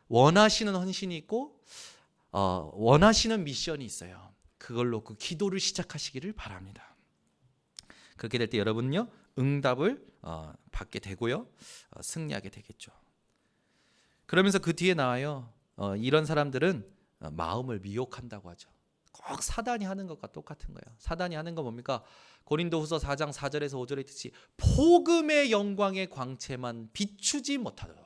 원하시는 헌신이 있고 원하시는 미션이 있어요. 그걸로 그 기도를 시작하시기를 바랍니다. 그렇게 될 때 여러분은요, 응답을 받게 되고요, 승리하게 되겠죠. 그러면서 그 뒤에 나와요. 이런 사람들은 마음을 미혹한다고 하죠. 꼭 사단이 하는 것과 똑같은 거예요. 사단이 하는 거 뭡니까? 고린도후서 4장 4절에서 5절에 있듯이 복음의 영광의 광채만 비추지 못하도록,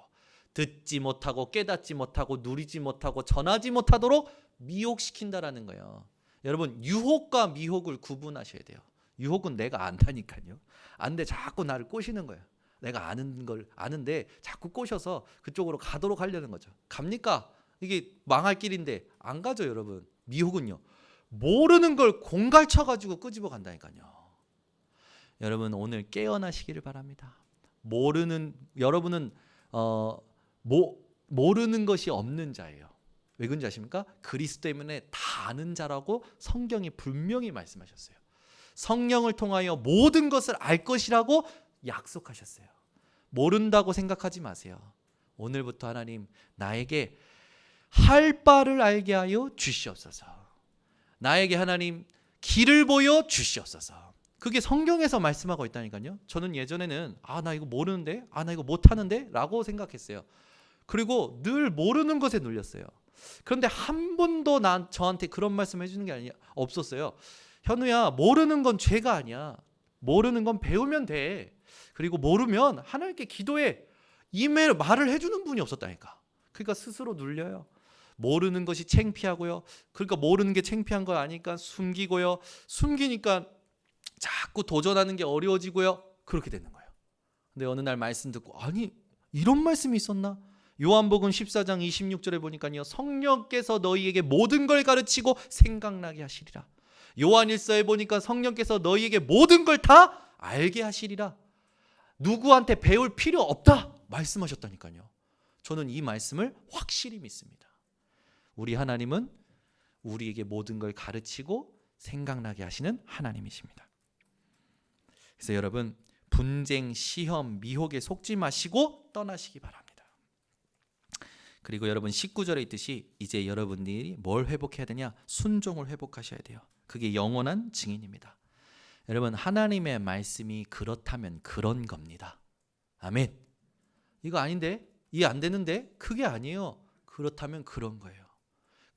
듣지 못하고 깨닫지 못하고 누리지 못하고 전하지 못하도록 미혹시킨다라는 거예요. 여러분, 유혹과 미혹을 구분하셔야 돼요. 유혹은 내가 안다니까요. 안데 자꾸 나를 꼬시는 거예요. 내가 아는 걸 아는데 자꾸 꼬셔서 그쪽으로 가도록 하려는 거죠. 갑니까? 이게 망할 길인데 안 가죠, 여러분. 미혹은요, 모르는 걸 공갈쳐 가지고 끄집어 간다니까요. 여러분, 오늘 깨어나시기를 바랍니다. 여러분은 모르는 것이 없는 자예요. 왜 그런지 아십니까? 그리스도 때문에 다 아는 자라고 성경이 분명히 말씀하셨어요. 성령을 통하여 모든 것을 알 것이라고 약속하셨어요. 모른다고 생각하지 마세요. 오늘부터 하나님, 나에게 할 바를 알게 하여 주시옵소서. 나에게 하나님 길을 보여 주시옵소서. 그게 성경에서 말씀하고 있다니까요. 저는 예전에는 나 이거 모르는데, 나 이거 못하는데 라고 생각했어요. 그리고 늘 모르는 것에 눌렸어요. 그런데 한 번도 저한테 그런 말씀 해주는 게 없었어요. 현우야, 모르는 건 죄가 아니야. 모르는 건 배우면 돼. 그리고 모르면 하나님께 기도해. 이메일 말을 해주는 분이 없었다니까. 그러니까 스스로 눌려요. 모르는 것이 창피하고요. 그러니까 모르는 게 창피한 거 아니까 숨기고요. 숨기니까 자꾸 도전하는 게 어려워지고요. 그렇게 되는 거예요. 근데 어느 날 말씀 듣고, 아니 이런 말씀이 있었나? 요한복음 14장 26절에 보니까요, 성령께서 너희에게 모든 걸 가르치고 생각나게 하시리라. 요한일서에 보니까 성령께서 너희에게 모든 걸 다 알게 하시리라. 누구한테 배울 필요 없다 말씀하셨다니까요. 저는 이 말씀을 확실히 믿습니다. 우리 하나님은 우리에게 모든 걸 가르치고 생각나게 하시는 하나님이십니다. 그래서 여러분, 분쟁, 시험, 미혹에 속지 마시고 떠나시기 바랍니다. 그리고 여러분 19절에 있듯이 이제 여러분들이 뭘 회복해야 되냐? 순종을 회복하셔야 돼요. 그게 영원한 증인입니다. 여러분, 하나님의 말씀이 그렇다면 그런 겁니다. 아멘. 이거 아닌데? 이해 안 되는데? 그게 아니에요. 그렇다면 그런 거예요.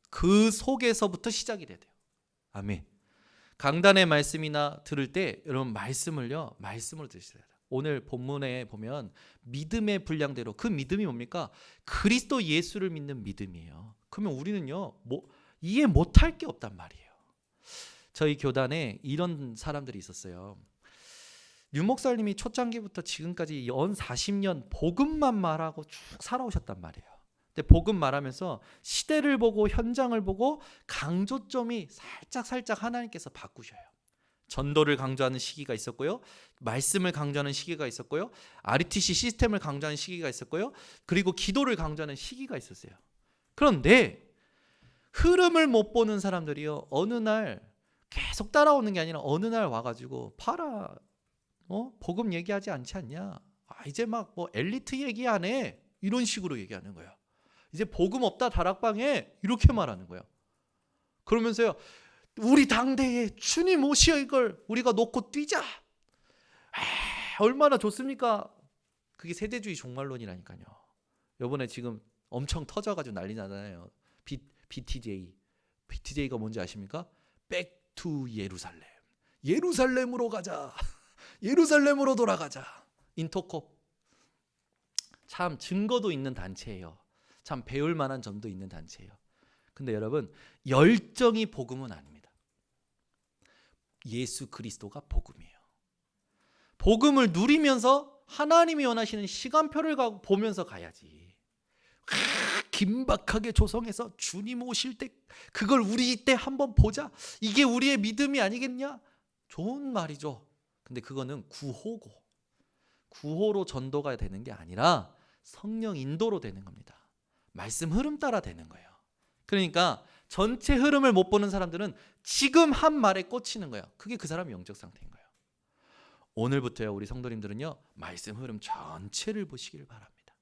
그 속에서부터 시작이 돼야 돼요. 아멘. 강단의 말씀이나 들을 때 여러분 말씀을 들으셔야 돼요. 오늘 본문에 보면 믿음의 분량대로, 그 믿음이 뭡니까? 그리스도 예수를 믿는 믿음이에요. 그러면 우리는요, 이해 못할 게 없단 말이에요. 저희 교단에 이런 사람들이 있었어요. 유 목사님이 초창기부터 지금까지 연 40년 복음만 말하고 쭉 살아오셨단 말이에요. 근데 복음 말하면서 시대를 보고 현장을 보고 강조점이 살짝 하나님께서 바꾸셔요. 전도를 강조하는 시기가 있었고요. 말씀을 강조하는 시기가 있었고요. RTC 시스템을 강조하는 시기가 있었고요. 그리고 기도를 강조하는 시기가 있었어요. 그런데 흐름을 못 보는 사람들이요, 어느 날 계속 따라오는 게 아니라 어느 날 와가지고 봐라, 복음 얘기하지 않지 않냐? 이제 막 엘리트 얘기 안 해. 이런 식으로 얘기하는 거예요. 이제 복음 없다 다락방에 이렇게 말하는 거예요. 그러면서요, 우리 당대에 주님 오시어 이걸 우리가 놓고 뛰자. 얼마나 좋습니까? 그게 세대주의 종말론이라니까요. 이번에 지금 엄청 터져가지고 난리 나잖아요. BTJ가 뭔지 아십니까? Back to 예루살렘. 예루살렘으로 가자. 예루살렘으로 돌아가자. 인터콥. 참 증거도 있는 단체예요. 참 배울 만한 점도 있는 단체예요. 근데 여러분, 열정이 복음은 아닙니다. 예수 그리스도가 복음이에요. 복음을 누리면서 하나님이 원하시는 시간표를 보면서 가야지. 긴박하게 조성해서 주님 오실 때 그걸 우리 때 한번 보자. 이게 우리의 믿음이 아니겠냐? 좋은 말이죠. 근데 그거는 구호로 전도가 되는 게 아니라 성령 인도로 되는 겁니다. 말씀 흐름 따라 되는 거예요. 그러니까 전체 흐름을 못 보는 사람들은 지금 한 말에 꽂히는 거예요. 그게 그 사람의 영적 상태인 거예요. 오늘부터요, 우리 성도님들은요, 말씀 흐름 전체를 보시기를 바랍니다.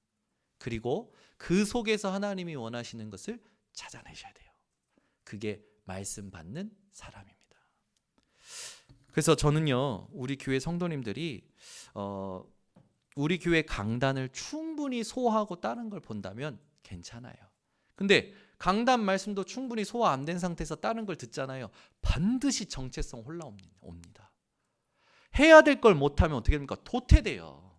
그리고 그 속에서 하나님이 원하시는 것을 찾아내셔야 돼요. 그게 말씀 받는 사람입니다. 그래서 저는요, 우리 교회 성도님들이 우리 교회 강단을 충분히 소화하고 다른 걸 본다면 괜찮아요. 근데 강단 말씀도 충분히 소화 안 된 상태에서 다른 걸 듣잖아요. 반드시 정체성 올라옵니다. 해야 될 걸 못하면 어떻게 됩니까? 도태돼요.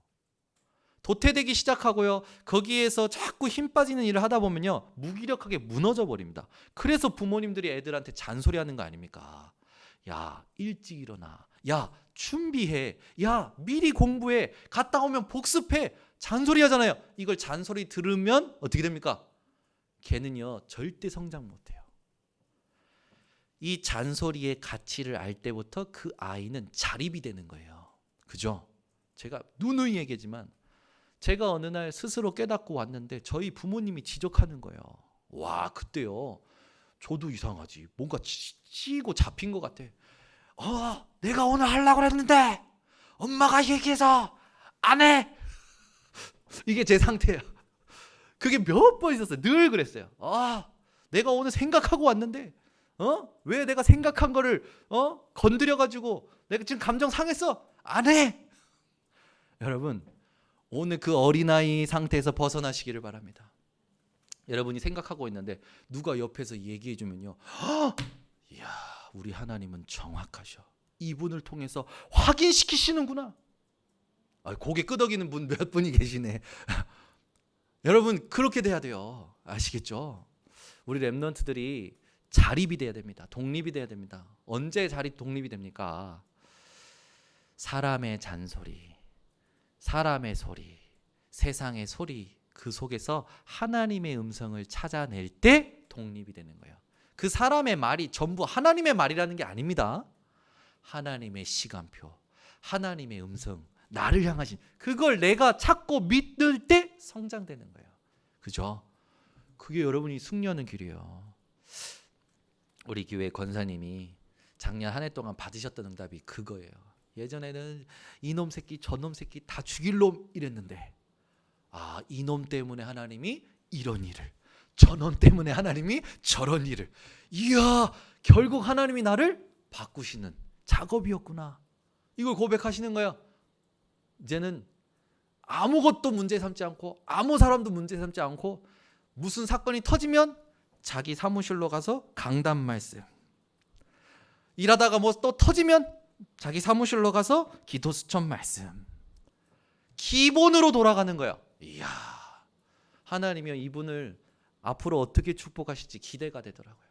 도태되기 시작하고요, 거기에서 자꾸 힘 빠지는 일을 하다 보면요, 무기력하게 무너져 버립니다. 그래서 부모님들이 애들한테 잔소리하는 거 아닙니까? 야, 일찍 일어나. 야, 준비해. 야, 미리 공부해. 갔다 오면 복습해. 잔소리 하잖아요. 이걸 잔소리 들으면 어떻게 됩니까? 걔는요, 절대 성장 못해요. 이 잔소리의 가치를 알 때부터 그 아이는 자립이 되는 거예요. 그죠? 제가 누누이 얘기하지만 제가 어느 날 스스로 깨닫고 왔는데 저희 부모님이 지적하는 거예요. 와, 그때요, 저도 이상하지. 뭔가 찌고 잡힌 것 같아. 내가 오늘 하려고 했는데 엄마가 얘기해서 안 해. 이게 제 상태예요. 그게 몇 번 있었어요. 늘 그랬어요. 내가 오늘 생각하고 왔는데 왜 내가 생각한 거를 건드려가지고 내가 지금 감정 상했어. 안 해. 여러분, 오늘 그 어린아이 상태에서 벗어나시기를 바랍니다. 여러분이 생각하고 있는데 누가 옆에서 얘기해 주면요, 이야, 우리 하나님은 정확하셔. 이분을 통해서 확인시키시는구나. 고개 끄덕이는 분 몇 분이 계시네. 여러분, 그렇게 돼야 돼요. 아시겠죠? 우리 렘넌트들이 자립이 돼야 됩니다. 독립이 돼야 됩니다. 언제 자립 독립이 됩니까? 사람의 잔소리, 사람의 소리, 세상의 소리, 그 속에서 하나님의 음성을 찾아낼 때 독립이 되는 거예요. 그 사람의 말이 전부 하나님의 말이라는 게 아닙니다. 하나님의 시간표, 하나님의 음성, 나를 향하신, 그걸 내가 찾고 믿을 때 성장되는 거예요. 그죠? 그게 여러분이 승리하는 길이에요. 우리 교회 권사님이 작년 한 해 동안 받으셨던 응답이 그거예요. 예전에는 이놈 새끼 저놈 새끼 다 죽일 놈 이랬는데, 이놈 때문에 하나님이 이런 일을, 저놈 때문에 하나님이 저런 일을, 이야, 결국 하나님이 나를 바꾸시는 작업이었구나. 이걸 고백하시는 거예요. 이제는 아무것도 문제 삼지 않고 아무 사람도 문제 삼지 않고 무슨 사건이 터지면 자기 사무실로 가서 강단 말씀, 일하다가 뭐 또 터지면 자기 사무실로 가서 기도 수천 말씀, 기본으로 돌아가는 거예요. 이야, 하나님이요, 이분을 앞으로 어떻게 축복하실지 기대가 되더라고요.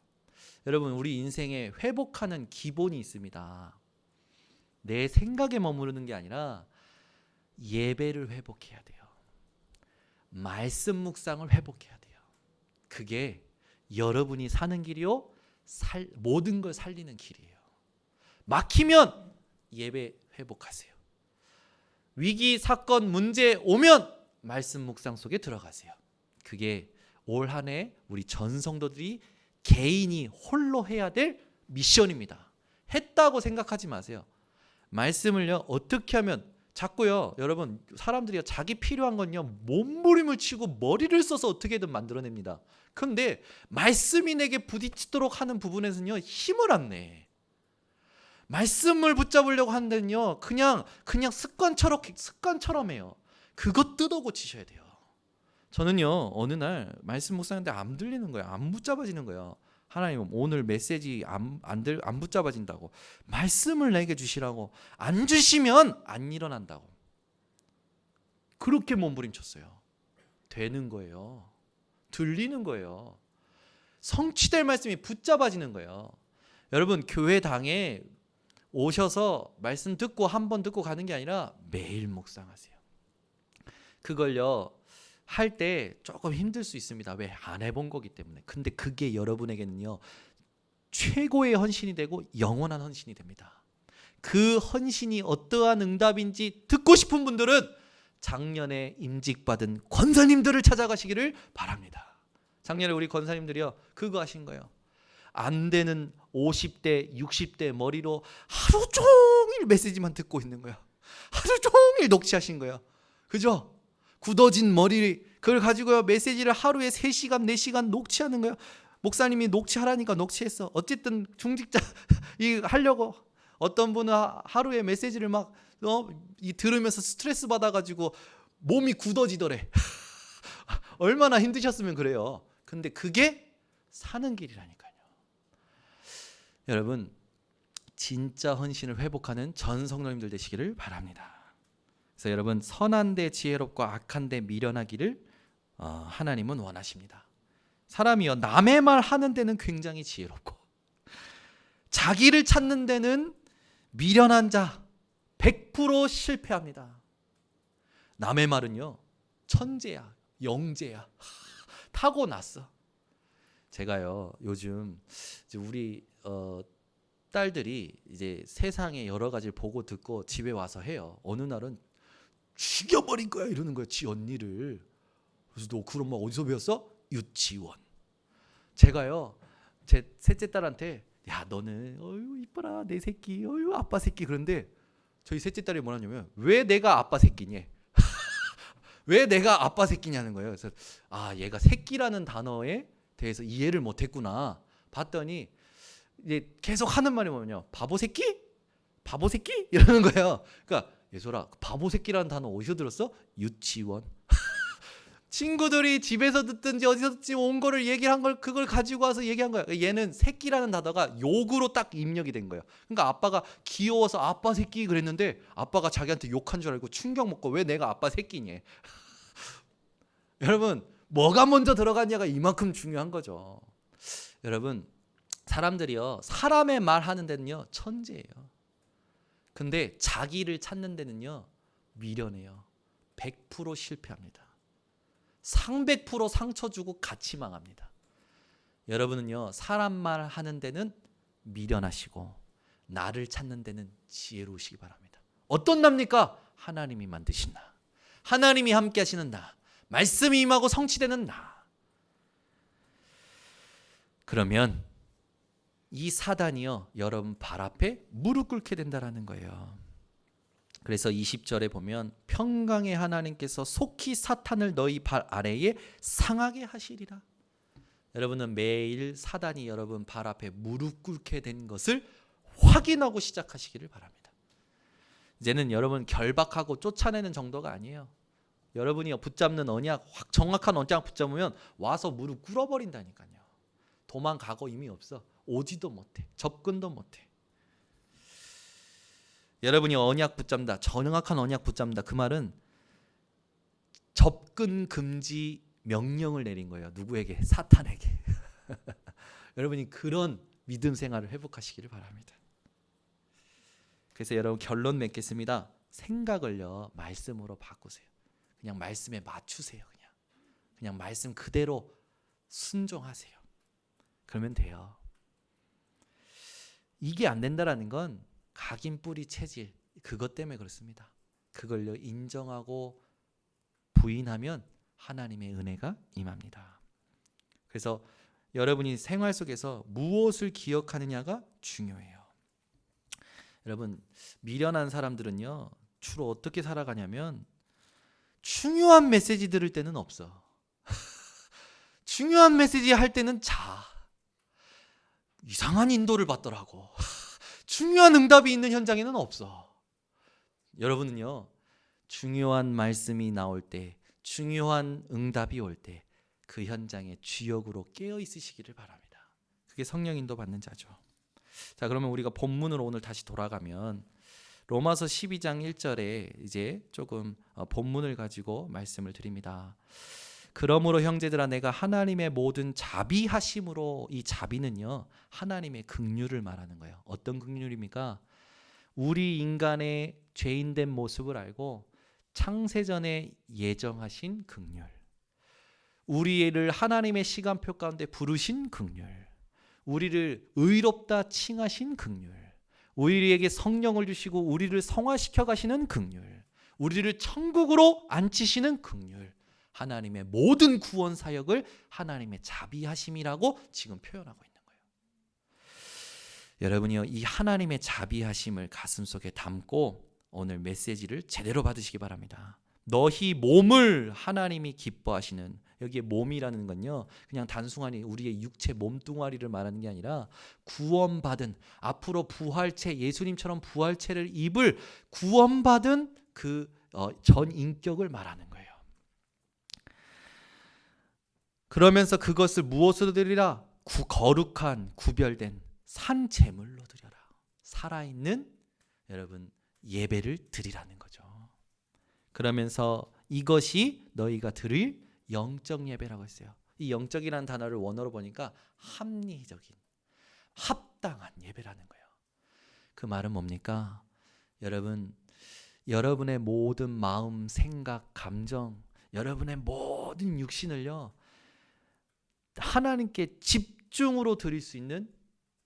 여러분, 우리 인생에 회복하는 기본이 있습니다. 내 생각에 머무르는 게 아니라 예배를 회복해야 돼요. 말씀 묵상을 회복해야 돼요. 그게 여러분이 사는 길이요, 모든 걸 살리는 길이에요. 막히면 예배 회복하세요. 위기, 사건, 문제 오면 말씀 묵상 속에 들어가세요. 그게 올 한 해 우리 전 성도들이 개인이 홀로 해야 될 미션입니다. 했다고 생각하지 마세요. 말씀을요, 어떻게 하면, 자꾸요, 여러분, 사람들이 자기 필요한 건요, 몸부림을 치고 머리를 써서 어떻게든 만들어냅니다. 그런데 말씀이 내게 부딪히도록 하는 부분에서는요, 힘을 안 내. 말씀을 붙잡으려고 하는 데는요, 그냥 습관처럼 해요. 그것 뜯어 고치셔야 돼요. 저는요, 어느 날 말씀 묵상하는데 안 들리는 거예요. 안 붙잡아지는 거예요. 하나님, 오늘 메시지 안 붙잡아진다고, 말씀을 내게 주시라고, 안 주시면 안 일어난다고. 그렇게 몸부림쳤어요. 되는 거예요. 들리는 거예요. 성취될 말씀이 붙잡아지는 거예요. 여러분, 교회당에 오셔서 말씀 듣고 한 번 듣고 가는 게 아니라 매일 묵상하세요. 그걸요 할 때 조금 힘들 수 있습니다. 왜? 안 해본 거기 때문에. 근데 그게 여러분에게는요 최고의 헌신이 되고 영원한 헌신이 됩니다. 그 헌신이 어떠한 응답인지 듣고 싶은 분들은 작년에 임직받은 권사님들을 찾아가시기를 바랍니다. 작년에 우리 권사님들이요 그거 하신 거예요. 안 되는 50대 60대 머리로 하루 종일 메시지만 듣고 있는 거야. 하루 종일 녹취하신 거야. 그죠? 굳어진 머리 그걸 가지고요 메시지를 하루에 3시간 4시간 녹취하는 거야. 목사님이 녹취하라니까 녹취했어. 어쨌든 중직자 이 하려고. 어떤 분은 하루에 메시지를 막 들으면서 스트레스 받아가지고 몸이 굳어지더래. 얼마나 힘드셨으면 그래요. 근데 그게 사는 길이라니까요. 여러분 진짜 헌신을 회복하는 전 성도님들 되시기를 바랍니다. 그래서 여러분 선한데 지혜롭고 악한데 미련하기를 하나님은 원하십니다. 사람이요 남의 말 하는 데는 굉장히 지혜롭고 자기를 찾는 데는 미련한 자 100% 실패합니다. 남의 말은요 천재야 영재야 타고났어. 제가요 요즘 이제 우리 딸들이 이제 세상의 여러 가지를 보고 듣고 집에 와서 해요. 어느 날은 죽여버릴 거야 이러는 거야 지 언니를. 그래서 너 그런 말 어디서 배웠어? 유치원. 제가요 제 셋째 딸한테 야 너는 어유 이뻐라 내 새끼 어유 아빠 새끼. 그런데 저희 셋째 딸이 뭐라냐면 왜 내가 아빠 새끼냐 왜 내가 아빠 새끼냐는 거예요. 그래서 아 얘가 새끼라는 단어에 대해서 이해를 못했구나 봤더니 이제 계속 하는 말이 뭐냐 바보 새끼? 바보 새끼? 이러는 거예요. 그러니까 예솔아 바보 새끼라는 단어 어디서 들었어? 유치원. 친구들이 집에서 듣든지 어디서 듣든지 온 거를 얘기한 걸 그걸 가지고 와서 얘기한 거야. 얘는 새끼라는 단어가 욕으로 딱 입력이 된 거예요. 그러니까 아빠가 귀여워서 아빠 새끼 그랬는데 아빠가 자기한테 욕한 줄 알고 충격 먹고 왜 내가 아빠 새끼냐. 여러분 뭐가 먼저 들어갔냐가 이만큼 중요한 거죠. 여러분 사람들이요 사람의 말 하는 데는요 천재예요. 근데 자기를 찾는 데는요 미련해요. 100% 실패합니다. 300% 상처 주고 같이 망합니다. 여러분은요 사람 말 하는 데는 미련하시고 나를 찾는 데는 지혜로우시기 바랍니다. 어떤 납니까? 하나님이 만드신 나, 하나님이 함께 하시는 나, 말씀이 임하고 성취되는 나. 그러면 이 사단이요 여러분 발 앞에 무릎 꿇게 된다라는 거예요. 그래서 20절에 보면 평강의 하나님께서 속히 사탄을 너희 발 아래에 상하게 하시리라. 여러분은 매일 사단이 여러분 발 앞에 무릎 꿇게 된 것을 확인하고 시작하시기를 바랍니다. 이제는 여러분 결박하고 쫓아내는 정도가 아니에요. 여러분이 붙잡는 언약 정확한 언약 붙잡으면 와서 무릎 꿇어버린다니까요. 도망가고 의미 없어. 오지도 못해. 접근도 못해. 여러분이 언약 붙잡는다. 정확한 언약 붙잡는다. 그 말은 접근 금지 명령을 내린 거예요. 누구에게? 사탄에게. 여러분이 그런 믿음 생활을 회복하시기를 바랍니다. 그래서 여러분 결론 맺겠습니다. 생각을요 말씀으로 바꾸세요. 그냥 말씀에 맞추세요. 그냥 말씀 그대로 순종하세요. 그러면 돼요. 이게 안 된다라는 건 각인 뿌리 체질 그것 때문에 그렇습니다. 그걸요 인정하고 부인하면 하나님의 은혜가 임합니다. 그래서 여러분이 생활 속에서 무엇을 기억하느냐가 중요해요. 여러분 미련한 사람들은요 주로 어떻게 살아가냐면 중요한 메시지 들을 때는 없어. 중요한 메시지 할 때는 이상한 인도를 받더라고. 중요한 응답이 있는 현장에는 없어. 여러분은요 중요한 말씀이 나올 때 중요한 응답이 올 때 그 현장에 주역으로 깨어 있으시기를 바랍니다. 그게 성령 인도 받는 자죠. 자 그러면 우리가 본문으로 오늘 다시 돌아가면 로마서 12장 1절에 이제 조금 본문을 가지고 말씀을 드립니다. 그러므로 형제들아 내가 하나님의 모든 자비하심으로 이 자비는요 하나님의 긍휼을 말하는 거예요. 어떤 긍휼입니까? 우리 인간의 죄인된 모습을 알고 창세전에 예정하신 긍휼, 우리를 하나님의 시간표 가운데 부르신 긍휼, 우리를 의롭다 칭하신 긍휼, 우리에게 성령을 주시고 우리를 성화시켜 가시는 긍휼, 우리를 천국으로 앉히시는 긍휼, 하나님의 모든 구원 사역을 하나님의 자비하심이라고 지금 표현하고 있는 거예요. 여러분이요, 이 하나님의 자비하심을 가슴속에 담고 오늘 메시지를 제대로 받으시기 바랍니다. 너희 몸을 하나님이 기뻐하시는, 여기에 몸이라는 건요 그냥 단순하니 우리의 육체 몸뚱아리를 말하는 게 아니라 구원받은, 앞으로 부활체, 예수님처럼 부활체를 입을 구원받은 그 전 인격을 말하는 거예요. 그러면서 그것을 무엇으로 드리라? 거룩한 구별된 산 제물로 드려라. 살아있는 여러분 예배를 드리라는 거죠. 그러면서 이것이 너희가 드릴 영적 예배라고 했어요. 이 영적이라는 단어를 원어로 보니까 합리적인, 합당한 예배라는 거예요. 그 말은 뭡니까? 여러분의 모든 마음, 생각, 감정, 여러분의 모든 육신을요 하나님께 집중으로 드릴 수 있는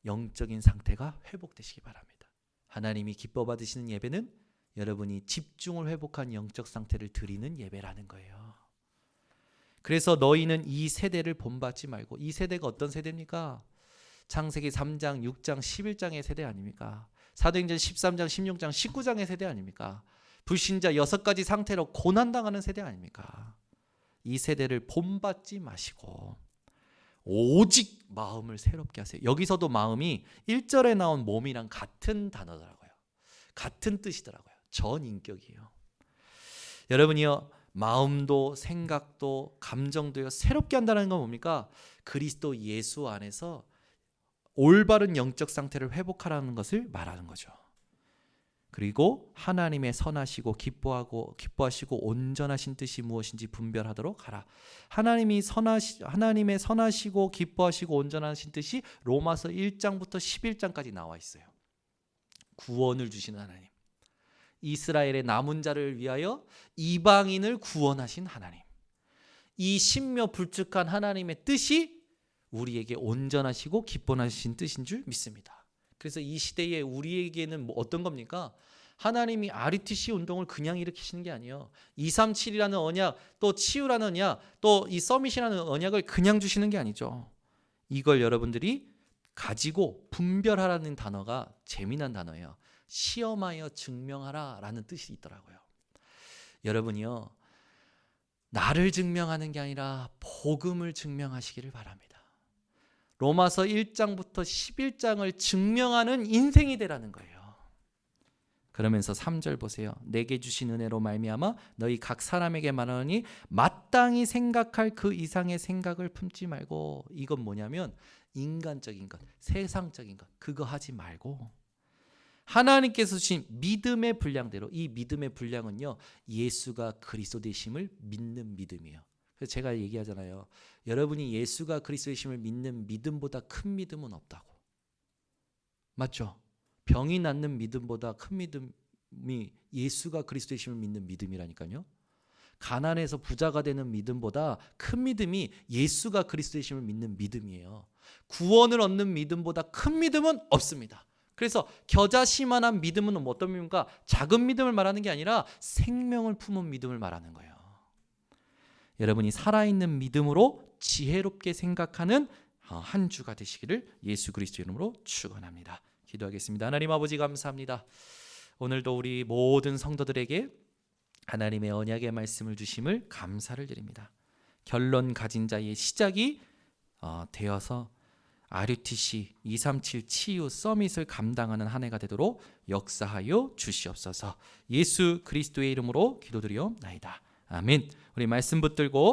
영적인 상태가 회복되시기 바랍니다. 하나님이 기뻐 받으시는 예배는 여러분이 집중을 회복한 영적 상태를 드리는 예배라는 거예요. 그래서 너희는 이 세대를 본받지 말고, 이 세대가 어떤 세대입니까? 창세기 3장, 6장, 11장의 세대 아닙니까? 사도행전 13장, 16장, 19장의 세대 아닙니까? 불신자 6가지 상태로 고난당하는 세대 아닙니까? 이 세대를 본받지 마시고 오직 마음을 새롭게 하세요. 여기서도 마음이 1절에 나온 몸이랑 같은 단어더라고요. 같은 뜻이더라고요. 전인격이에요. 여러분이요, 마음도 생각도 감정도요 새롭게 한다는 건 뭡니까? 그리스도 예수 안에서 올바른 영적 상태를 회복하라는 것을 말하는 거죠. 그리고 하나님의 선하시고 기뻐하시고 온전하신 뜻이 무엇인지 분별하도록 하라. 하나님의 선하시고 기뻐하시고 온전하신 뜻이 로마서 1장부터 11장까지 나와 있어요. 구원을 주시는 하나님, 이스라엘의 남은 자를 위하여 이방인을 구원하신 하나님, 이 신묘 불측한 하나님의 뜻이 우리에게 온전하시고 기뻐하신 뜻인 줄 믿습니다. 그래서 이 시대에 우리에게는 어떤 겁니까? 하나님이 RUTC 운동을 그냥 일으키시는 게 아니에요. 237이라는 언약, 또 치유라는 언약, 또 이 서밋이라는 언약을 그냥 주시는 게 아니죠. 이걸 여러분들이 가지고 분별하라는 단어가 재미난 단어예요. 시험하여 증명하라 라는 뜻이 있더라고요. 여러분이요, 나를 증명하는 게 아니라 복음을 증명하시기를 바랍니다. 로마서 1장부터 11장을 증명하는 인생이 되라는 거예요. 그러면서 3절 보세요. 내게 주신 은혜로 말미암아 너희 각 사람에게 말하노니 마땅히 생각할 그 이상의 생각을 품지 말고, 이건 뭐냐면 인간적인 것, 세상적인 것 그거 하지 말고 하나님께서 주신 믿음의 분량대로, 이 믿음의 분량은요 예수가 그리스도 되심을 믿는 믿음이에요. 그래서 제가 얘기하잖아요. 여러분이 예수가 그리스도 되심을 믿는 믿음보다 큰 믿음은 없다고. 맞죠? 병이 낫는 믿음보다 큰 믿음이 예수가 그리스도 되심을 믿는 믿음이라니까요. 가난해서 부자가 되는 믿음보다 큰 믿음이 예수가 그리스도 되심을 믿는 믿음이에요. 구원을 얻는 믿음보다 큰 믿음은 없습니다. 그래서 겨자씨만한 믿음은 어떤 믿음입니까? 작은 믿음을 말하는 게 아니라 생명을 품은 믿음을 말하는 거예요. 여러분이 살아있는 믿음으로 지혜롭게 생각하는 한 주가 되시기를 예수 그리스도 이름으로 축원합니다. 기도하겠습니다. 하나님 아버지 감사합니다. 오늘도 우리 모든 성도들에게 하나님의 언약의 말씀을 주심을 감사를 드립니다. 결론 가진 자의 시작이 되어서 RUTC 237 치유 서밋을 감당하는 한 해가 되도록 역사하여 주시옵소서. 예수 그리스도의 이름으로 기도드리옵나이다. 아멘. 우리 말씀 붙들고